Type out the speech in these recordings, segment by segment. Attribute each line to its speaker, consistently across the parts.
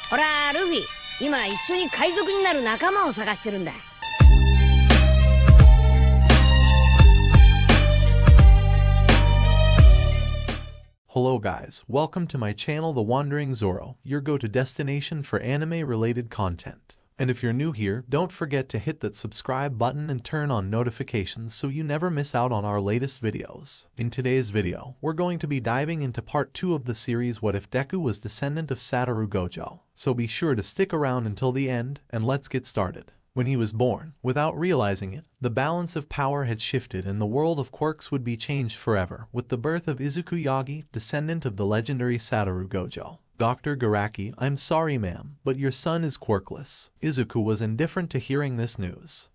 Speaker 1: ほらルフィ、今一緒に海賊になる仲間を探してるんだ。
Speaker 2: Hello guys, welcome to my channel The Wandering Zoro, your go-to destination for anime-related content. And if you're new here, don't forget to hit that subscribe button and turn on notifications so you never miss out on our latest videos. In today's video, we're going to be diving into part 2 of the series What If Deku Was Descendant of Satoru Gojo. So be sure to stick around until the end, and let's get started. When he was born, without realizing it, the balance of power had shifted and the world of quirks would be changed forever with the birth of Izuku Yagi, descendant of the legendary Satoru Gojo. Dr. Garaki, I'm sorry ma'am, but your son is quirkless. Izuku was indifferent to hearing this news.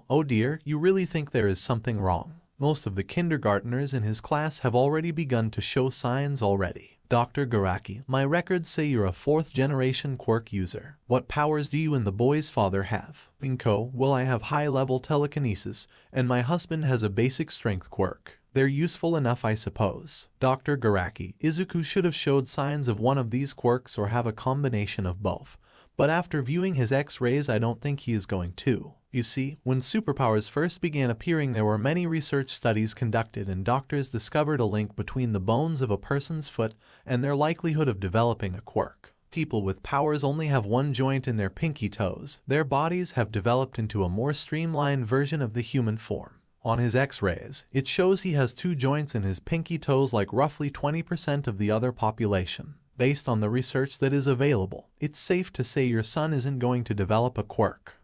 Speaker 2: Oh dear, you really think there is something wrong? Most of the kindergartners in his class have already begun to show signs already. Dr. Garaki, my records say you're a 4th-generation quirk user. What powers do you and the boy's father have? Well, I have high-level telekinesis, and my husband has a basic strength quirk. They're useful enough, I suppose. Dr. Garaki, Izuku should have showed signs of one of these quirks or have a combination of both. But after viewing his X-rays, I don't think he is going to. You see, when superpowers first began appearing, there were many research studies conducted and doctors discovered a link between the bones of a person's foot and their likelihood of developing a quirk. People with powers only have one joint in their pinky toes. Their bodies have developed into a more streamlined version of the human form. On his X-rays, it shows he has 2 joints in his pinky toes, like roughly 20% of the other population. Based on the research that is available, it's safe to say your son isn't going to develop a quirk.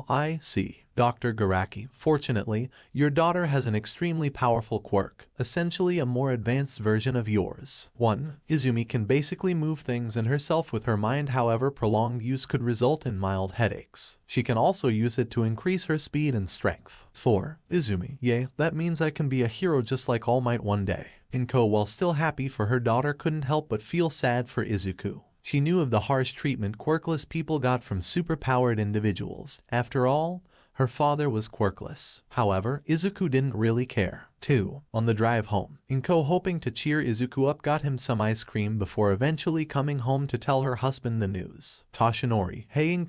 Speaker 2: I see. Dr. Garaki, fortunately, your daughter has an extremely powerful quirk, essentially a more advanced version of yours. 1. Izumi can basically move things and herself with her mind, however prolonged use could result in mild headaches. She can also use it to increase her speed and strength. 4. Izumi, yay, that means I can be a hero just like All Might one day. While still happy for her daughter, couldn't help but feel sad for Izuku. She knew of the harsh treatment quirkless people got from superpowered individuals. After all, her father was quirkless. However, Izuku didn't really care. 2. On the drive home, hoping to cheer Izuku up, got him some ice cream before eventually coming home to tell her husband the news. Toshinori, hey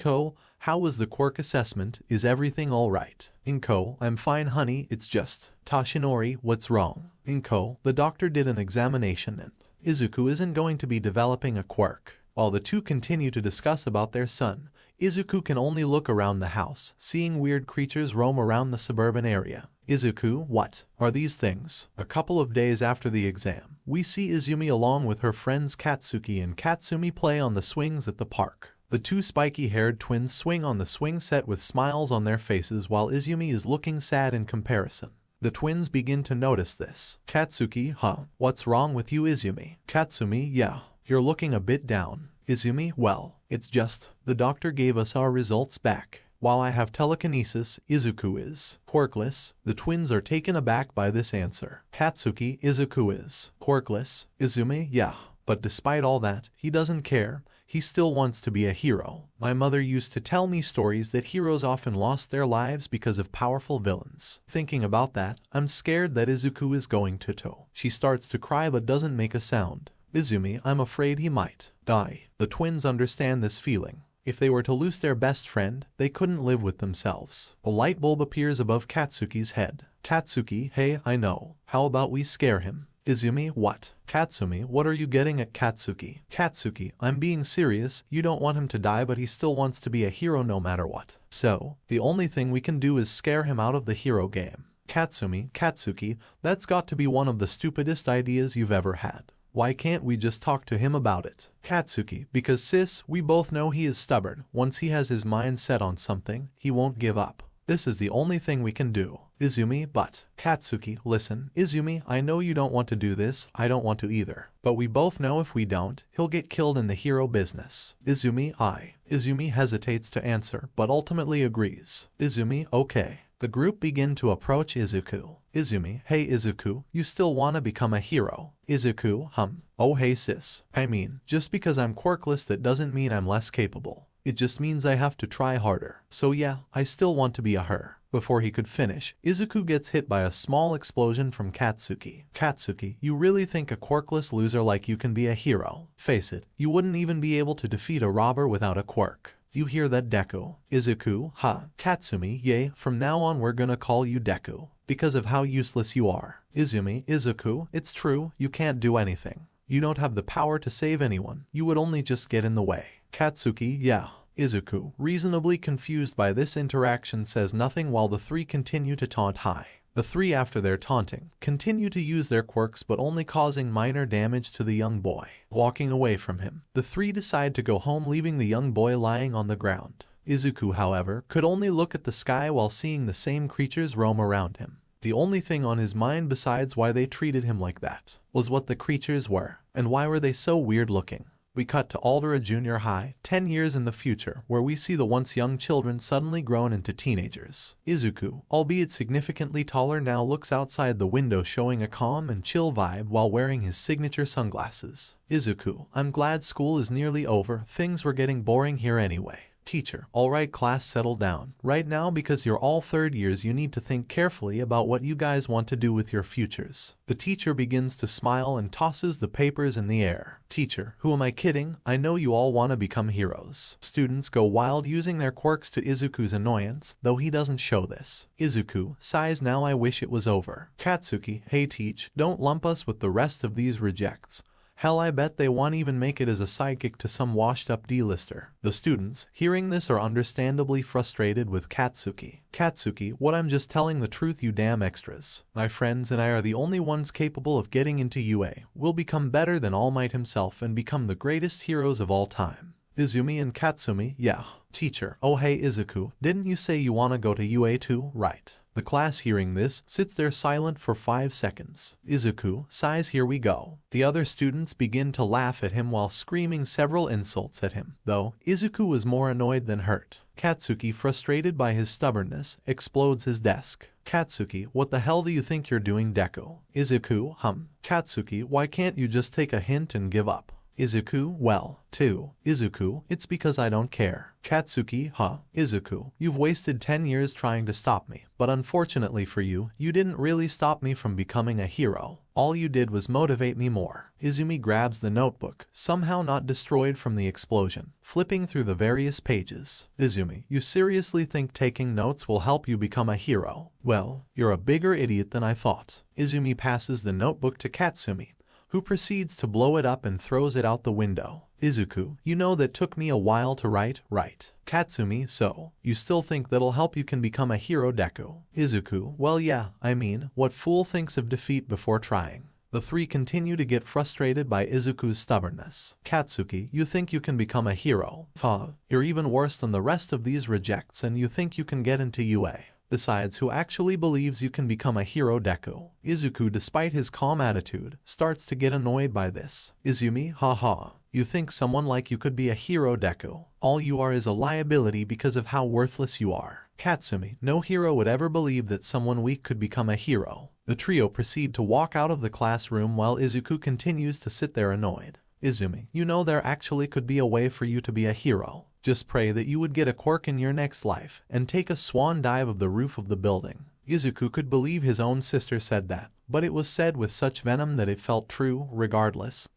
Speaker 2: how was the quirk assessment? Is everything alright? I'm fine honey, it's just. Toshinori, what's wrong? The doctor did an examination and Izuku isn't going to be developing a quirk. While the two continue to discuss about their son, Izuku can only look around the house, seeing weird creatures roam around the suburban area. Izuku, what are these things? A couple of days after the exam, we see Izumi along with her friends Katsuki and Katsumi play on the swings at the park. The 2 spiky-haired twins swing on the swing set with smiles on their faces while Izumi is looking sad in comparison. The twins begin to notice this. Katsuki, what's wrong with you Izumi? Katsumi, yeah, you're looking a bit down. Izumi, well, it's just, the doctor gave us our results back. While I have telekinesis, Izuku is quirkless. The twins are taken aback by this answer. Katsuki, Izuku is quirkless. Izumi, yeah, but despite all that, he doesn't care. He still wants to be a hero. My mother used to tell me stories that heroes often lost their lives because of powerful villains. Thinking about that, I'm scared that Izuku is going to. She starts to cry but doesn't make a sound. Izumi, I'm afraid he might die. The twins understand this feeling. If they were to lose their best friend, they couldn't live with themselves. A light bulb appears above Katsuki's head. Katsuki, hey, I know. How about we scare him? Izumi, what? Katsumi, what are you getting at Katsuki? Katsuki, I'm being serious. You don't want him to die, but he still wants to be a hero no matter what. So, the only thing we can do is scare him out of the hero game. Katsumi, Katsuki, that's got to be one of the stupidest ideas you've ever had. Why can't we just talk to him about it? Katsuki, because sis, we both know he is stubborn. Once he has his mind set on something, he won't give up. This is the only thing we can do. Izumi, but Katsuki, listen, Izumi, I know you don't want to do this, I don't want to either. But we both know if we don't, he'll get killed in the hero business. Izumi, Izumi hesitates to answer, but ultimately agrees. Izumi, okay. The group begin to approach Izuku. Izumi, hey Izuku, you still wanna become a hero? Izuku, oh hey sis. I mean, just because I'm quirkless that doesn't mean I'm less capable. It just means I have to try harder. So yeah, I still want to be a her. Before he could finish, Izuku gets hit by a small explosion from Katsuki. Katsuki, you really think a quirkless loser like you can be a hero? Face it, you wouldn't even be able to defeat a robber without a quirk. You hear that, Deku? Izuku, huh? Katsumi, yay, from now on we're gonna call you Deku, because of how useless you are. Izumi, Izuku, it's true, you can't do anything. You don't have the power to save anyone, you would only just get in the way. Katsuki, yeah. Izuku, reasonably confused by this interaction, says nothing while the three continue to taunt Hai. The three, after their taunting, continue to use their quirks but only causing minor damage to the young boy. Walking away from him, the three decide to go home, leaving the young boy lying on the ground. Izuku, however, could only look at the sky while seeing the same creatures roam around him. The only thing on his mind besides why they treated him like that was what the creatures were, and why were they so weird looking. We cut to Aldera Junior High, 10 years in the future, where we see the once young children suddenly grown into teenagers. Izuku, albeit significantly taller now, looks outside the window, showing a calm and chill vibe while wearing his signature sunglasses. Izuku, I'm glad school is nearly over, things were getting boring here anyway. Teacher, alright class, settle down. Right now, because you're all third years, you need to think carefully about what you guys want to do with your futures. The teacher begins to smile and tosses the papers in the air. Teacher, who am I kidding? I know you all want to become heroes. Students go wild using their quirks to Izuku's annoyance, though he doesn't show this. Izuku sighs, now I wish it was over. Katsuki, hey teach, don't lump us with the rest of these rejects. Hell, I bet they won't even make it as a sidekick to some washed-up D-lister. The students, hearing this, are understandably frustrated with Katsuki. Katsuki, what, I'm just telling the truth, you damn extras. My friends and I are the only ones capable of getting into UA. We'll become better than All Might himself and become the greatest heroes of all time. Izumi and Katsumi, yeah. Teacher, oh hey Izuku, didn't you say you wanna go to UA too? Right. The class, hearing this, sits there silent for 5 seconds. Izuku sighs, here we go. The other students begin to laugh at him while screaming several insults at him, though Izuku was more annoyed than hurt. Katsuki, frustrated by his stubbornness, explodes his desk. Katsuki, what the hell do you think you're doing, Deku? Izuku, Katsuki, why can't you just take a hint and give up? Izuku, well, Izuku, it's because I don't care. Katsuki, Izuku, you've wasted 10 years trying to stop me, but unfortunately for you, you didn't really stop me from becoming a hero. All you did was motivate me more. Izumi grabs the notebook, somehow not destroyed from the explosion, flipping through the various pages. Izumi, you seriously think taking notes will help you become a hero? Well, you're a bigger idiot than I thought. Izumi passes the notebook to Katsumi, who proceeds to blow it up and throws it out the window. Izuku, you know that took me a while to write, right? Katsumi, so you still think that'll help you can become a hero, Deku? Izuku, well yeah, I mean, what fool thinks of defeat before trying? The three continue to get frustrated by Izuku's stubbornness. Katsuki, you think you can become a hero? You're even worse than the rest of these rejects, and you think you can get into UA. Besides, who actually believes you can become a hero, Deku? Izuku, despite his calm attitude, starts to get annoyed by this. Izumi, you think someone like you could be a hero, Deku? All you are is a liability because of how worthless you are. Katsumi, no hero would ever believe that someone weak could become a hero. The trio proceed to walk out of the classroom while Izuku continues to sit there annoyed. Izumi, you know there actually could be a way for you to be a hero. Just pray that you would get a quirk in your next life and take a swan dive of the roof of the building. Izuku could believe his own sister said that, but it was said with such venom that it felt true, regardless.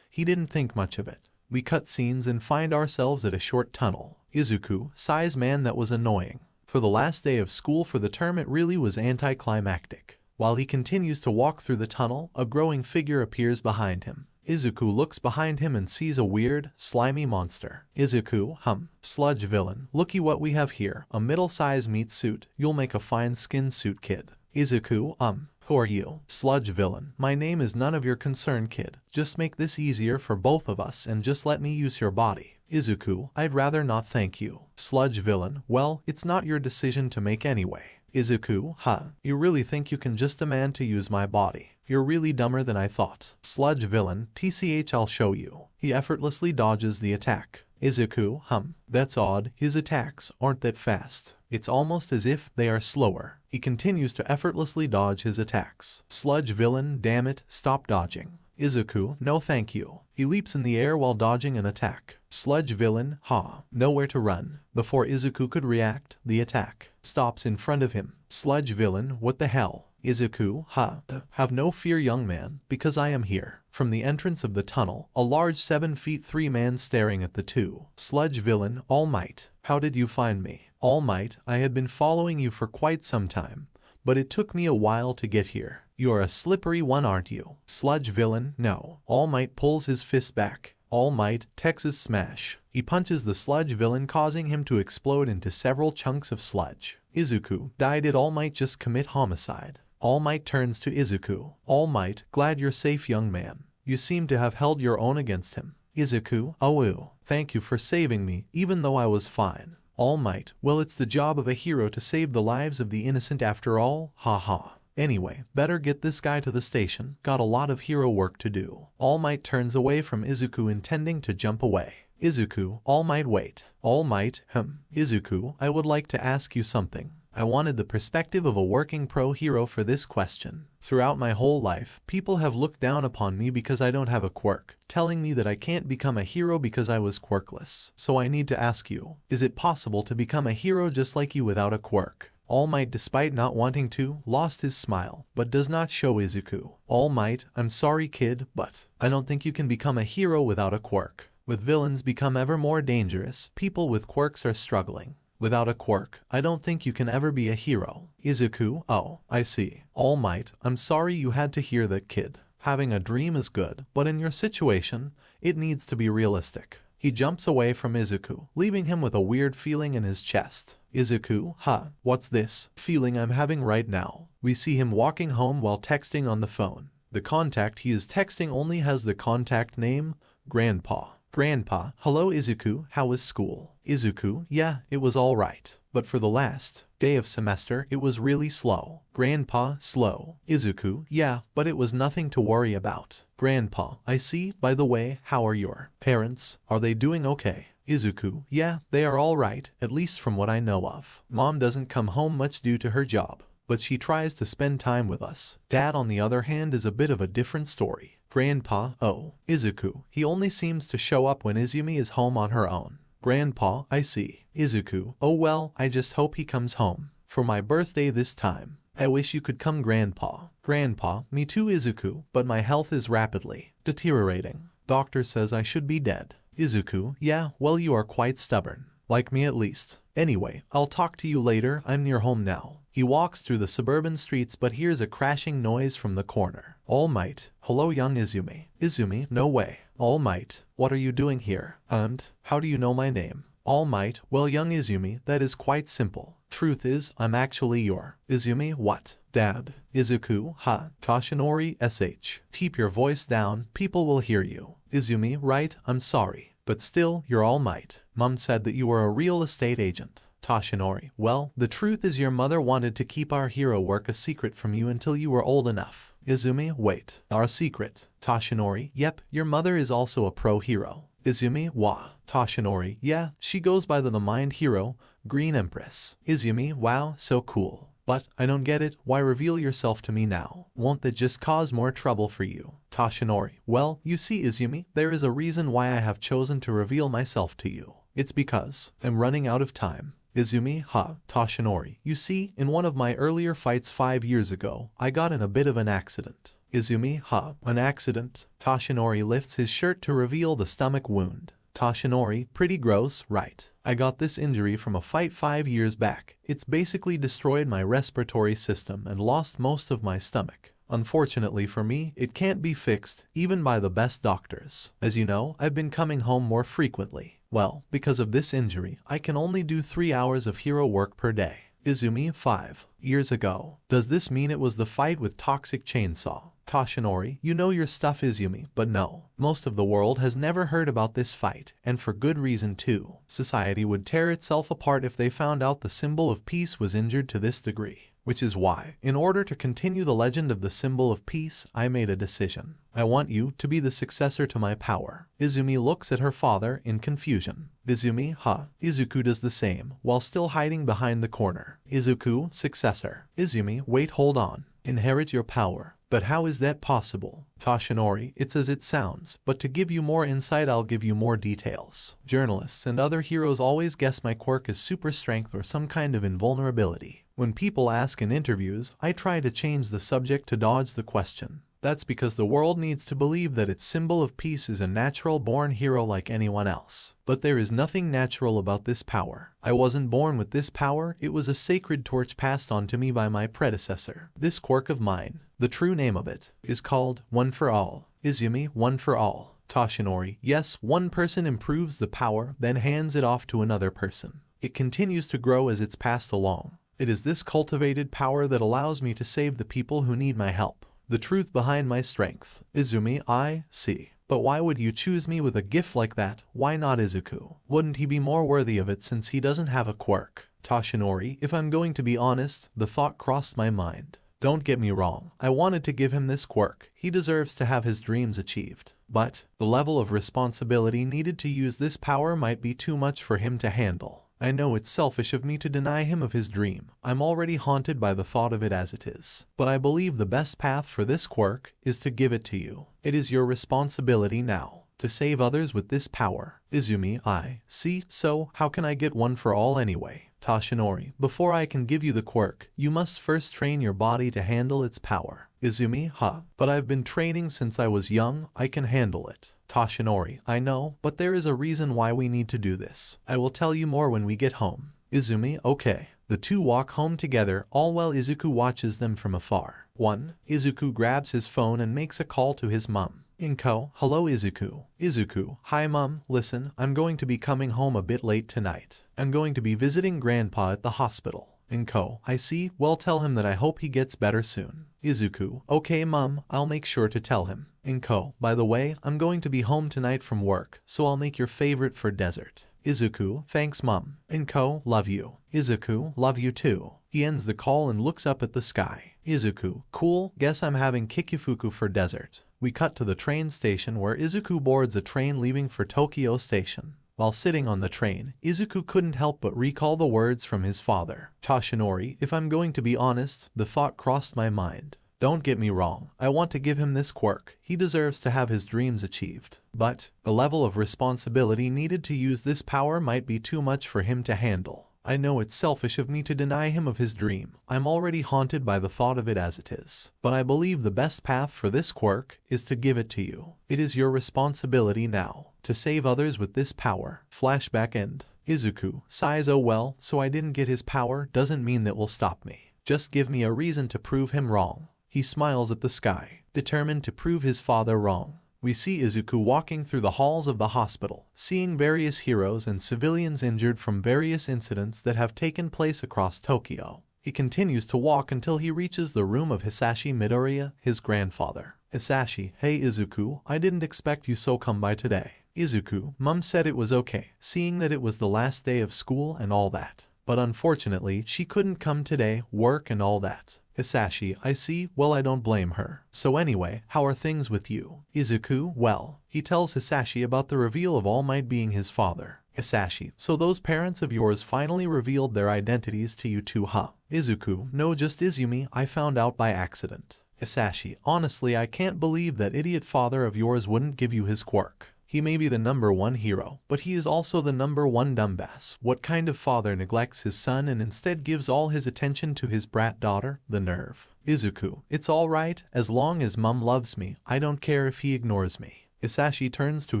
Speaker 2: He didn't think much of it. We cut scenes and find ourselves at a short tunnel. Izuku sighs, man, that was annoying. For the last day of school for the term, it really was anticlimactic. While he continues to walk through the tunnel, a growing figure appears behind him. Izuku looks behind him and sees a weird, slimy monster. Izuku, sludge villain, looky what we have here, a middle-sized meat suit, you'll make a fine skin suit, kid. Izuku, who are you? Sludge villain, my name is none of your concern, kid. Just make this easier for both of us and just let me use your body. Izuku, I'd rather not, thank you. Sludge villain, well, it's not your decision to make anyway. Izuku, you really think you can just demand to use my body? You're really dumber than I thought. Sludge villain, TCH, I'll show you. He effortlessly dodges the attack. Izuku, that's odd, his attacks aren't that fast. It's almost as if they are slower. He continues to effortlessly dodge his attacks. Sludge villain, damn it, stop dodging. Izuku, no thank you. He leaps in the air while dodging an attack. Sludge villain, ha, nowhere to run. Before Izuku could react, the attack stops in front of him. Sludge villain, what the hell? Izuku, ha, have no fear young man, because I am here. From the entrance of the tunnel, a large 7 feet 3 man staring at the two. Sludge villain, All Might, how did you find me? All Might, I had been following you for quite some time, but it took me a while to get here. You're a slippery one, aren't you? Sludge villain, no. All Might pulls his fist back. All Might, Texas smash. He punches the sludge villain, causing him to explode into several chunks of sludge. Izuku, did All Might just commit homicide? All Might turns to Izuku. All Might, glad you're safe young man. You seem to have held your own against him. Izuku, oh, thank you for saving me, even though I was fine. All Might, well, it's the job of a hero to save the lives of the innocent after all, haha. Anyway, better get this guy to the station, got a lot of hero work to do. All Might turns away from Izuku, intending to jump away. Izuku, All Might wait. All Might, Izuku, I would like to ask you something. I wanted the perspective of a working pro hero for this question. Throughout my whole life, people have looked down upon me because I don't have a quirk, telling me that I can't become a hero because I was quirkless. So I need to ask you, is it possible to become a hero just like you without a quirk? All Might, despite not wanting to, lost his smile, but does not show Izuku. All Might, I'm sorry kid, but I don't think you can become a hero without a quirk. With villains become ever more dangerous, people with quirks are struggling. Without a quirk, I don't think you can ever be a hero. Izuku, oh, I see. All Might, I'm sorry you had to hear that kid. Having a dream is good, but in your situation, it needs to be realistic. He jumps away from Izuku, leaving him with a weird feeling in his chest. Izuku, what's this feeling I'm having right now? We see him walking home while texting on the phone. The contact he is texting only has the contact name, Grandpa. Grandpa, hello Izuku, how was school? Izuku, yeah, it was alright. But for the last day of semester, it was really slow. Grandpa, slow. Izuku, yeah, but it was nothing to worry about. Grandpa, I see. By the way, how are your parents? Are they doing okay? Izuku, yeah, they are alright, at least from what I know of. Mom doesn't come home much due to her job, but she tries to spend time with us. Dad, on the other hand, is a bit of a different story. Grandpa, oh, Izuku, he only seems to show up when Izumi is home on her own. Grandpa, I see. Izuku, oh well, I just hope he comes home for my birthday this time. I wish you could come Grandpa. Grandpa, me too Izuku, but my health is rapidly deteriorating. Doctor says I should be dead. Izuku, yeah, well you are quite stubborn. Like me at least. Anyway, I'll talk to you later, I'm near home now. He walks through the suburban streets but hears a crashing noise from the corner. All Might, hello young Izumi. Izumi, no way. All Might, what are you doing here? And, how do you know my name? All Might, well young Izumi, that is quite simple. Truth is, I'm actually your Izumi, what? Dad. Izuku, Toshinori, sh. Keep your voice down, people will hear you. Izumi, right, I'm sorry. But still, you're All Might. Mom said that you were a real estate agent. Toshinori, well, the truth is your mother wanted to keep our hero work a secret from you until you were old enough. Izumi, wait, our secret. Toshinori, yep, your mother is also a pro hero. Izumi, wah. Toshinori, yeah, she goes by the Mind Hero, Green Empress. Izumi, wow, so cool. But, I don't get it, why reveal yourself to me now? Won't that just cause more trouble for you? Toshinori, well, you see Izumi, there is a reason why I have chosen to reveal myself to you. It's because I'm running out of time. Izumi, Toshinori, you see, in one of my earlier fights 5 years ago, I got in a bit of an accident. Izumi, an accident? Toshinori lifts his shirt to reveal the stomach wound. Toshinori, pretty gross, right? I got this injury from a fight 5 years back. It's basically destroyed my respiratory system and lost most of my stomach. Unfortunately for me, it can't be fixed, even by the best doctors. As you know, I've been coming home more frequently. Well, because of this injury, I can only do 3 hours of hero work per day. Izumi, 5 years ago. Does this mean it was the fight with Toxic Chainsaw? Toshinori, you know your stuff Izumi, but no. Most of the world has never heard about this fight, and for good reason too. Society would tear itself apart if they found out the symbol of peace was injured to this degree. Which is why, in order to continue the legend of the symbol of peace, I made a decision. I want you to be the successor to my power. Izumi looks at her father in confusion. Izumi, Izuku does the same, while still hiding behind the corner. Izuku, successor. Izumi, wait, hold on. Inherit your power. But how is that possible? Toshinori, it's as it sounds, but to give you more insight I'll give you more details. Journalists and other heroes always guess my quirk is super strength or some kind of invulnerability. When people ask in interviews, I try to change the subject to dodge the question. That's because the world needs to believe that its symbol of peace is a natural-born hero like anyone else. But there is nothing natural about this power. I wasn't born with this power, it was a sacred torch passed on to me by my predecessor. This quirk of mine, the true name of it, is called One for All. Izumi, One for All. Toshinori, yes, one person improves the power, then hands it off to another person. It continues to grow as it's passed along. It is this cultivated power that allows me to save the people who need my help. The truth behind my strength. Izumi, I see. But why would you choose me with a gift like that? Why not Izuku? Wouldn't he be more worthy of it since he doesn't have a quirk? Toshinori, if I'm going to be honest, the thought crossed my mind. Don't get me wrong, I wanted to give him this quirk. He deserves to have his dreams achieved. But the level of responsibility needed to use this power might be too much for him to handle. I know it's selfish of me to deny him of his dream. I'm already haunted by the thought of it as it is. But I believe the best path for this quirk is to give it to you. It is your responsibility now to save others with this power. Izumi, I see. So, how can I get One for All anyway? Toshinori, before I can give you the quirk, you must first train your body to handle its power. Izumi, but I've been training since I was young, I can handle it. Toshinori, I know, but there is a reason why we need to do this. I will tell you more when we get home. Izumi, okay. The two walk home together, all while Izuku watches them from afar. 1. Izuku grabs his phone and makes a call to his mum. Inko, hello Izuku. Izuku, hi mum, listen, I'm going to be coming home a bit late tonight. I'm going to be visiting grandpa at the hospital. Inko, I see, well tell him that I hope he gets better soon. Izuku, okay mum, I'll make sure to tell him. Inko, by the way, I'm going to be home tonight from work, so I'll make your favorite for dessert. Izuku, thanks mum. Inko, love you. Izuku, love you too. He ends the call and looks up at the sky. Izuku, cool, guess I'm having kikifuku for dessert. We cut to the train station where Izuku boards a train leaving for Tokyo Station. While sitting on the train, Izuku couldn't help but recall the words from his father. Toshinori, if I'm going to be honest, the thought crossed my mind. Don't get me wrong, I want to give him this quirk. He deserves to have his dreams achieved. But the level of responsibility needed to use this power might be too much for him to handle. I know it's selfish of me to deny him of his dream. I'm already haunted by the thought of it as it is. But I believe the best path for this quirk is to give it to you. It is your responsibility now to save others with this power. Flashback end. Izuku sighs, oh well, so I didn't get his power doesn't mean that will stop me. Just give me a reason to prove him wrong. He smiles at the sky, determined to prove his father wrong. We see Izuku walking through the halls of the hospital, seeing various heroes and civilians injured from various incidents that have taken place across Tokyo. He continues to walk until he reaches the room of Hisashi Midoriya, his grandfather. Hisashi, hey Izuku, I didn't expect you so come by today. Izuku, mum said it was okay, seeing that it was the last day of school and all that. But unfortunately, she couldn't come today, work and all that. Hisashi, I see, well I don't blame her. So anyway, how are things with you? Izuku, well, he tells Hisashi about the reveal of All Might being his father. Hisashi, so those parents of yours finally revealed their identities to you too, huh? Izuku, no, just Izumi, I found out by accident. Hisashi, honestly I can't believe that idiot father of yours wouldn't give you his quirk. He may be the #1 hero, but he is also the #1 dumbass. What kind of father neglects his son and instead gives all his attention to his brat daughter? The nerve. Izuku, it's alright, as long as mum loves me, I don't care if he ignores me. Hisashi turns to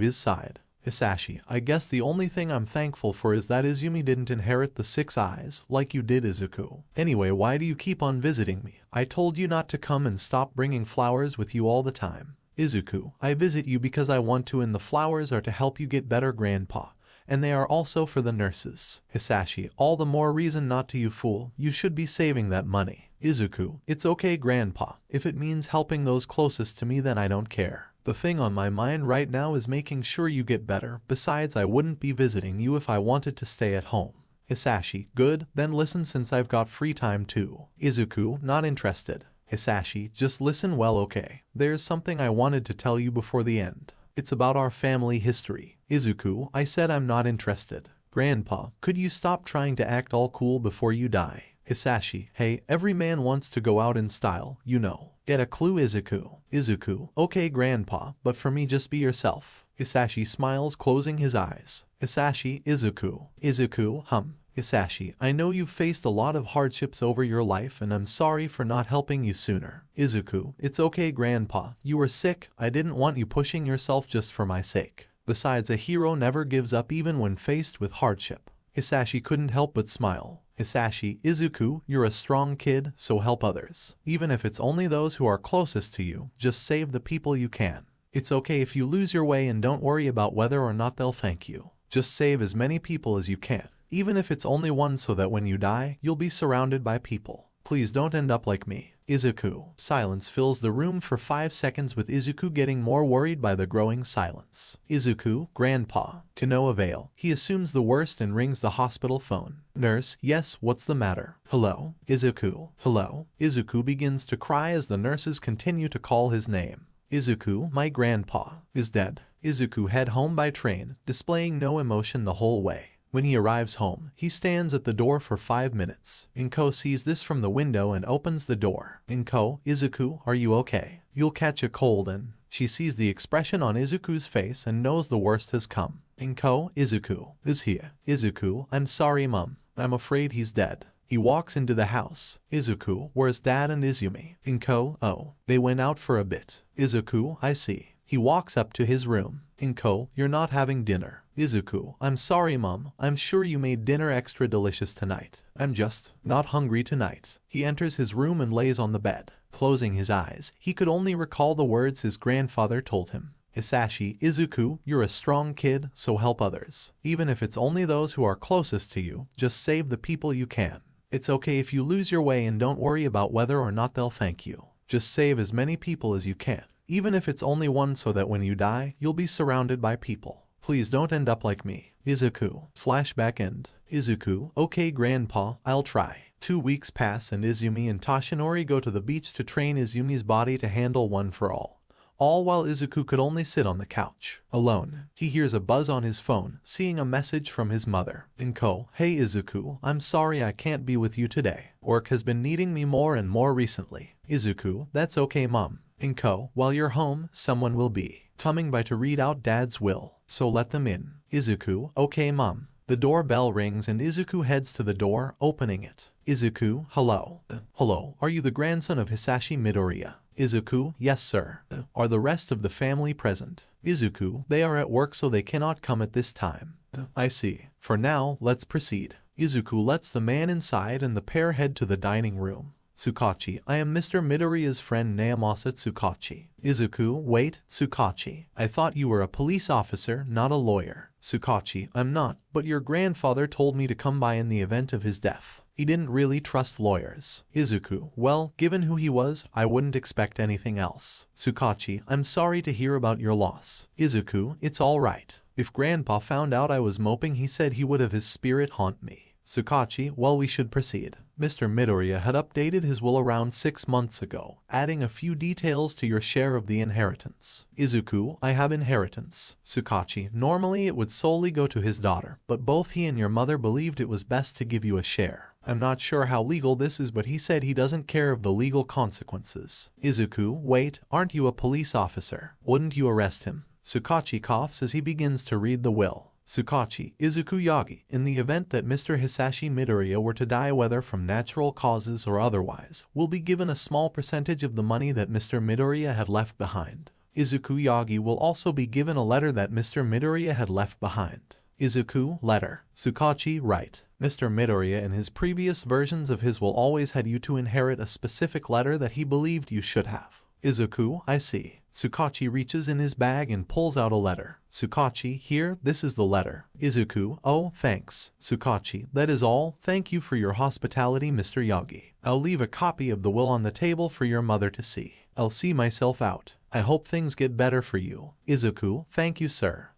Speaker 2: his side. Hisashi, I guess the only thing I'm thankful for is that Izumi didn't inherit the 6 eyes, like you did Izuku. Anyway, why do you keep on visiting me? I told you not to come and stop bringing flowers with you all the time. Izuku, I visit you because I want to and the flowers are to help you get better grandpa, and they are also for the nurses. Hisashi, all the more reason not to, you fool, you should be saving that money. Izuku, it's okay grandpa, if it means helping those closest to me then I don't care. The thing on my mind right now is making sure you get better, besides I wouldn't be visiting you if I wanted to stay at home. Hisashi, good, then listen since I've got free time too. Izuku, not interested. Hisashi, just listen well okay. There's something I wanted to tell you before the end. It's about our family history. Izuku, I said I'm not interested. Grandpa, could you stop trying to act all cool before you die? Hisashi, hey, every man wants to go out in style, you know. Get a clue, Izuku? Izuku, okay grandpa, but for me just be yourself. Hisashi smiles, closing his eyes. Hisashi, Izuku. Izuku, Hisashi, I know you've faced a lot of hardships over your life and I'm sorry for not helping you sooner. Izuku, it's okay grandpa, you were sick, I didn't want you pushing yourself just for my sake. Besides, a hero never gives up even when faced with hardship. Hisashi couldn't help but smile. Hisashi, Izuku, you're a strong kid, so help others. Even if it's only those who are closest to you, just save the people you can. It's okay if you lose your way and don't worry about whether or not they'll thank you. Just save as many people as you can. Even if it's only one, so that when you die, you'll be surrounded by people. Please don't end up like me. Izuku. Silence fills the room for 5 seconds, with Izuku getting more worried by the growing silence. Izuku, grandpa. To no avail. He assumes the worst and rings the hospital phone. Nurse, yes, what's the matter? Hello? Izuku. Hello? Izuku begins to cry as the nurses continue to call his name. Izuku, my grandpa, is dead. Izuku head home by train, displaying no emotion the whole way. When he arrives home, he stands at the door for 5 minutes. Inko sees this from the window and opens the door. Inko, Izuku, are you okay? You'll catch a cold. And she sees the expression on Izuku's face and knows the worst has come. Inko, Izuku, is he? Izuku, I'm sorry mom, I'm afraid he's dead. He walks into the house. Izuku, where's dad and Izumi? Inko, oh, they went out for a bit. Izuku, I see. He walks up to his room. Inko, you're not having dinner. Izuku, I'm sorry mom, I'm sure you made dinner extra delicious tonight. I'm just not hungry tonight. He enters his room and lays on the bed. Closing his eyes, he could only recall the words his grandfather told him. Hisashi, Izuku, you're a strong kid, so help others. Even if it's only those who are closest to you, just save the people you can. It's okay if you lose your way and don't worry about whether or not they'll thank you. Just save as many people as you can. Even if it's only one, so that when you die, you'll be surrounded by people. Please don't end up like me. Izuku. Flashback end. Izuku, okay grandpa, I'll try. 2 weeks pass and Izumi and Toshinori go to the beach to train Izumi's body to handle one for all. All while Izuku could only sit on the couch, alone. He hears a buzz on his phone, seeing a message from his mother. Inko, hey Izuku, I'm sorry I can't be with you today. Work has been needing me more and more recently. Izuku, that's okay mom. Inko, while you're home, someone will be coming by to read out dad's will, so let them in. Izuku, okay mom. The doorbell rings and Izuku heads to the door, opening it. Izuku, hello. Hello, are you the grandson of Hisashi Midoriya? Izuku, yes sir. Are the rest of the family present? Izuku, they are at work so they cannot come at this time. I see. For now, let's proceed. Izuku lets the man inside and the pair head to the dining room. Tsukachi, I am Mr. Midoriya's friend Naomasa Tsukachi. Izuku, wait, Tsukachi. I thought you were a police officer, not a lawyer. Tsukachi, I'm not, but your grandfather told me to come by in the event of his death. He didn't really trust lawyers. Izuku, well, given who he was, I wouldn't expect anything else. Tsukachi, I'm sorry to hear about your loss. Izuku, it's alright. If grandpa found out I was moping, he said he would have his spirit haunt me. Tsukachi, well, we should proceed. Mr. Midoriya had updated his will around 6 months ago, adding a few details to your share of the inheritance. Izuku, I have inheritance. Tsukachi, normally it would solely go to his daughter, but both he and your mother believed it was best to give you a share. I'm not sure how legal this is, but he said he doesn't care of the legal consequences. Izuku, wait, aren't you a police officer? Wouldn't you arrest him? Tsukachi coughs as he begins to read the will. Tsukachi, Izuku Yagi, in the event that Mr. Hisashi Midoriya were to die, whether from natural causes or otherwise, will be given a small percentage of the money that Mr. Midoriya had left behind. Izuku Yagi will also be given a letter that Mr. Midoriya had left behind. Izuku, letter. Tsukachi, right. Mr. Midoriya in his previous versions of his will always had you to inherit a specific letter that he believed you should have. Izuku, I see. Tsukachi reaches in his bag and pulls out a letter. Tsukachi, here, this is the letter. Izuku, oh, thanks. Tsukachi, that is all. Thank you for your hospitality, Mr. Yagi. I'll leave a copy of the will on the table for your mother to see. I'll see myself out. I hope things get better for you. Izuku, thank you, sir.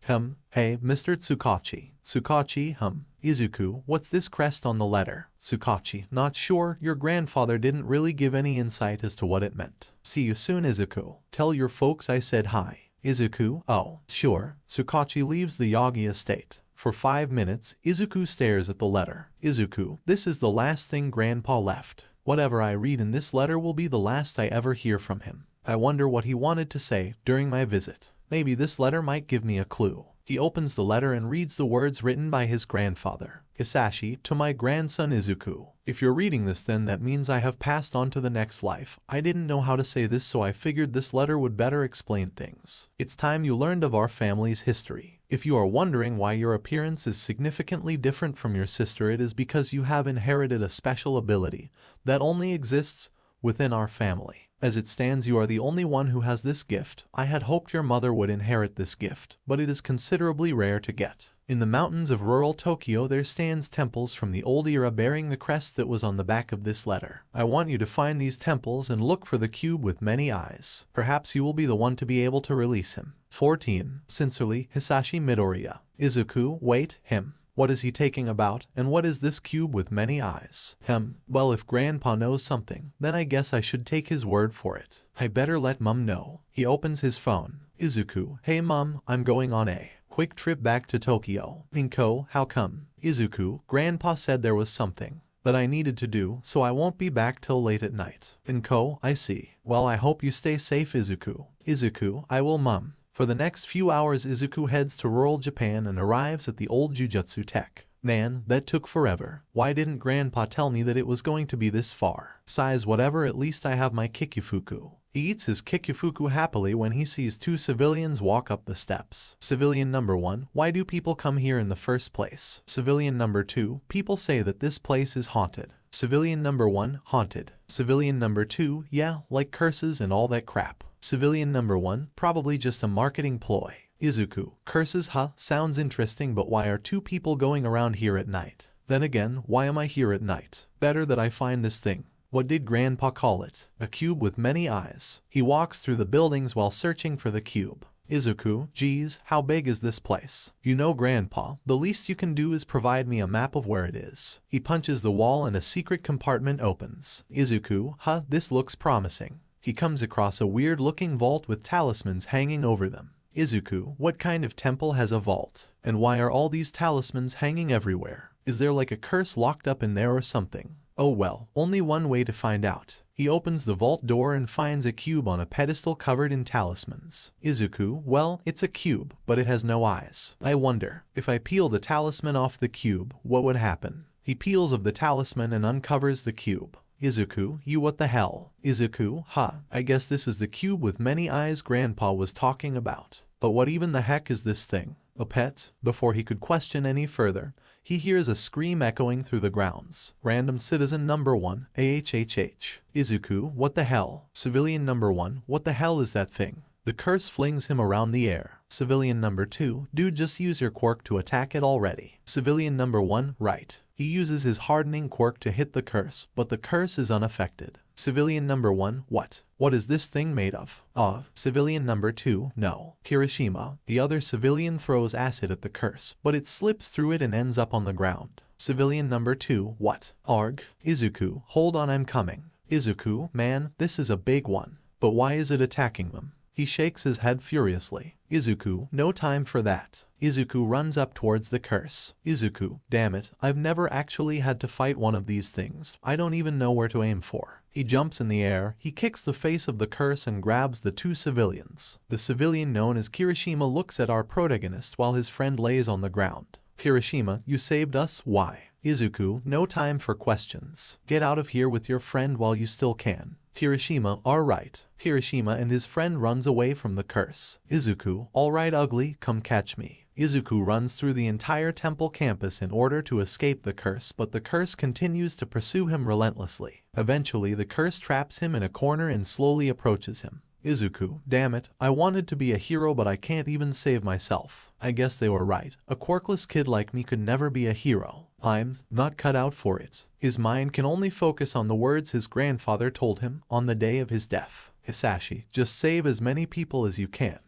Speaker 2: Hey, Mr. Tsukachi. Tsukachi, Izuku, what's this crest on the letter? Tsukachi, not sure. Your grandfather didn't really give any insight as to what it meant. See you soon, Izuku. Tell your folks I said hi. Izuku, oh, sure. Tsukachi leaves the Yagi estate. For 5 minutes, Izuku stares at the letter. Izuku, this is the last thing Grandpa left. Whatever I read in this letter will be the last I ever hear from him. I wonder what he wanted to say during my visit. Maybe this letter might give me a clue. He opens the letter and reads the words written by his grandfather. Hisashi, to my grandson Izuku. If you're reading this, then that means I have passed on to the next life. I didn't know how to say this, so I figured this letter would better explain things. It's time you learned of our family's history. If you are wondering why your appearance is significantly different from your sister, it is because you have inherited a special ability that only exists within our family. As it stands, you are the only one who has this gift. I had hoped your mother would inherit this gift, but it is considerably rare to get. In the mountains of rural Tokyo there stands temples from the old era bearing the crest that was on the back of this letter. I want you to find these temples and look for the cube with many eyes. Perhaps you will be the one to be able to release him. 14. Sincerely, Hisashi Midoriya. Izuku, wait, him. What is he taking about, and what is this cube with many eyes? Well, if Grandpa knows something, then I guess I should take his word for it. I better let Mum know. He opens his phone. Izuku, hey Mum, I'm going on a quick trip back to Tokyo. Inko, how come? Izuku, Grandpa said there was something that I needed to do, so I won't be back till late at night. Inko, I see. Well, I hope you stay safe, Izuku. Izuku, I will, Mum. For the next few hours Izuku heads to rural Japan and arrives at the old Jujutsu Tech. Man, that took forever. Why didn't Grandpa tell me that it was going to be this far? Size whatever, at least I have my Kikifuku. He eats his Kikifuku happily when he sees two civilians walk up the steps. Civilian number 1, why do people come here in the first place? Civilian number 2, people say that this place is haunted. Civilian number 1, haunted. Civilian number 2, yeah, like curses and all that crap. Civilian number 1, probably just a marketing ploy. Izuku, curses, huh? Sounds interesting, but why are two people going around here at night? Then again, why am I here at night? Better that I find this thing. What did Grandpa call it? A cube with many eyes. He walks through the buildings while searching for the cube. Izuku, geez, how big is this place? You know, Grandpa, the least you can do is provide me a map of where it is. He punches the wall and a secret compartment opens. Izuku, huh, this looks promising. He comes across a weird-looking vault with talismans hanging over them. Izuku, what kind of temple has a vault? And why are all these talismans hanging everywhere? Is there like a curse locked up in there or something? Oh well, only one way to find out. He opens the vault door and finds a cube on a pedestal covered in talismans. Izuku, well, it's a cube, but it has no eyes. I wonder, if I peel the talisman off the cube, what would happen? He peels of the talisman and uncovers the cube. Izuku, you what the hell? Izuku, I guess this is the cube with many eyes Grandpa was talking about. But what even the heck is this thing? A pet? Before he could question any further, he hears a scream echoing through the grounds. Random citizen number 1, AHHH. Izuku, what the hell? Civilian number 1, what the hell is that thing? The curse flings him around the air. Civilian number 2, dude, just use your quirk to attack it already. Civilian number 1, right. He uses his hardening quirk to hit the curse, but the curse is unaffected. Civilian number 1, what? What is this thing made of? Civilian number 2, no. Kirishima, the other civilian throws acid at the curse, but it slips through it and ends up on the ground. Civilian number 2, what? Arg. Izuku, hold on, I'm coming. Izuku, man, this is a big one. But why is it attacking them? He shakes his head furiously. Izuku, no time for that. Izuku runs up towards the curse. Izuku, damn it, I've never actually had to fight one of these things. I don't even know where to aim for. He jumps in the air, he kicks the face of the curse and grabs the two civilians. The civilian known as Kirishima looks at our protagonist while his friend lays on the ground. Kirishima, you saved us, why? Izuku, no time for questions. Get out of here with your friend while you still can. Kirishima, alright. Kirishima and his friend runs away from the curse. Izuku, alright ugly, come catch me. Izuku runs through the entire temple campus in order to escape the curse, but the curse continues to pursue him relentlessly. Eventually the curse traps him in a corner and slowly approaches him. Izuku, damn it, I wanted to be a hero but I can't even save myself. I guess they were right. A quirkless kid like me could never be a hero. I'm not cut out for it. His mind can only focus on the words his grandfather told him on the day of his death. Hisashi, just save as many people as you can.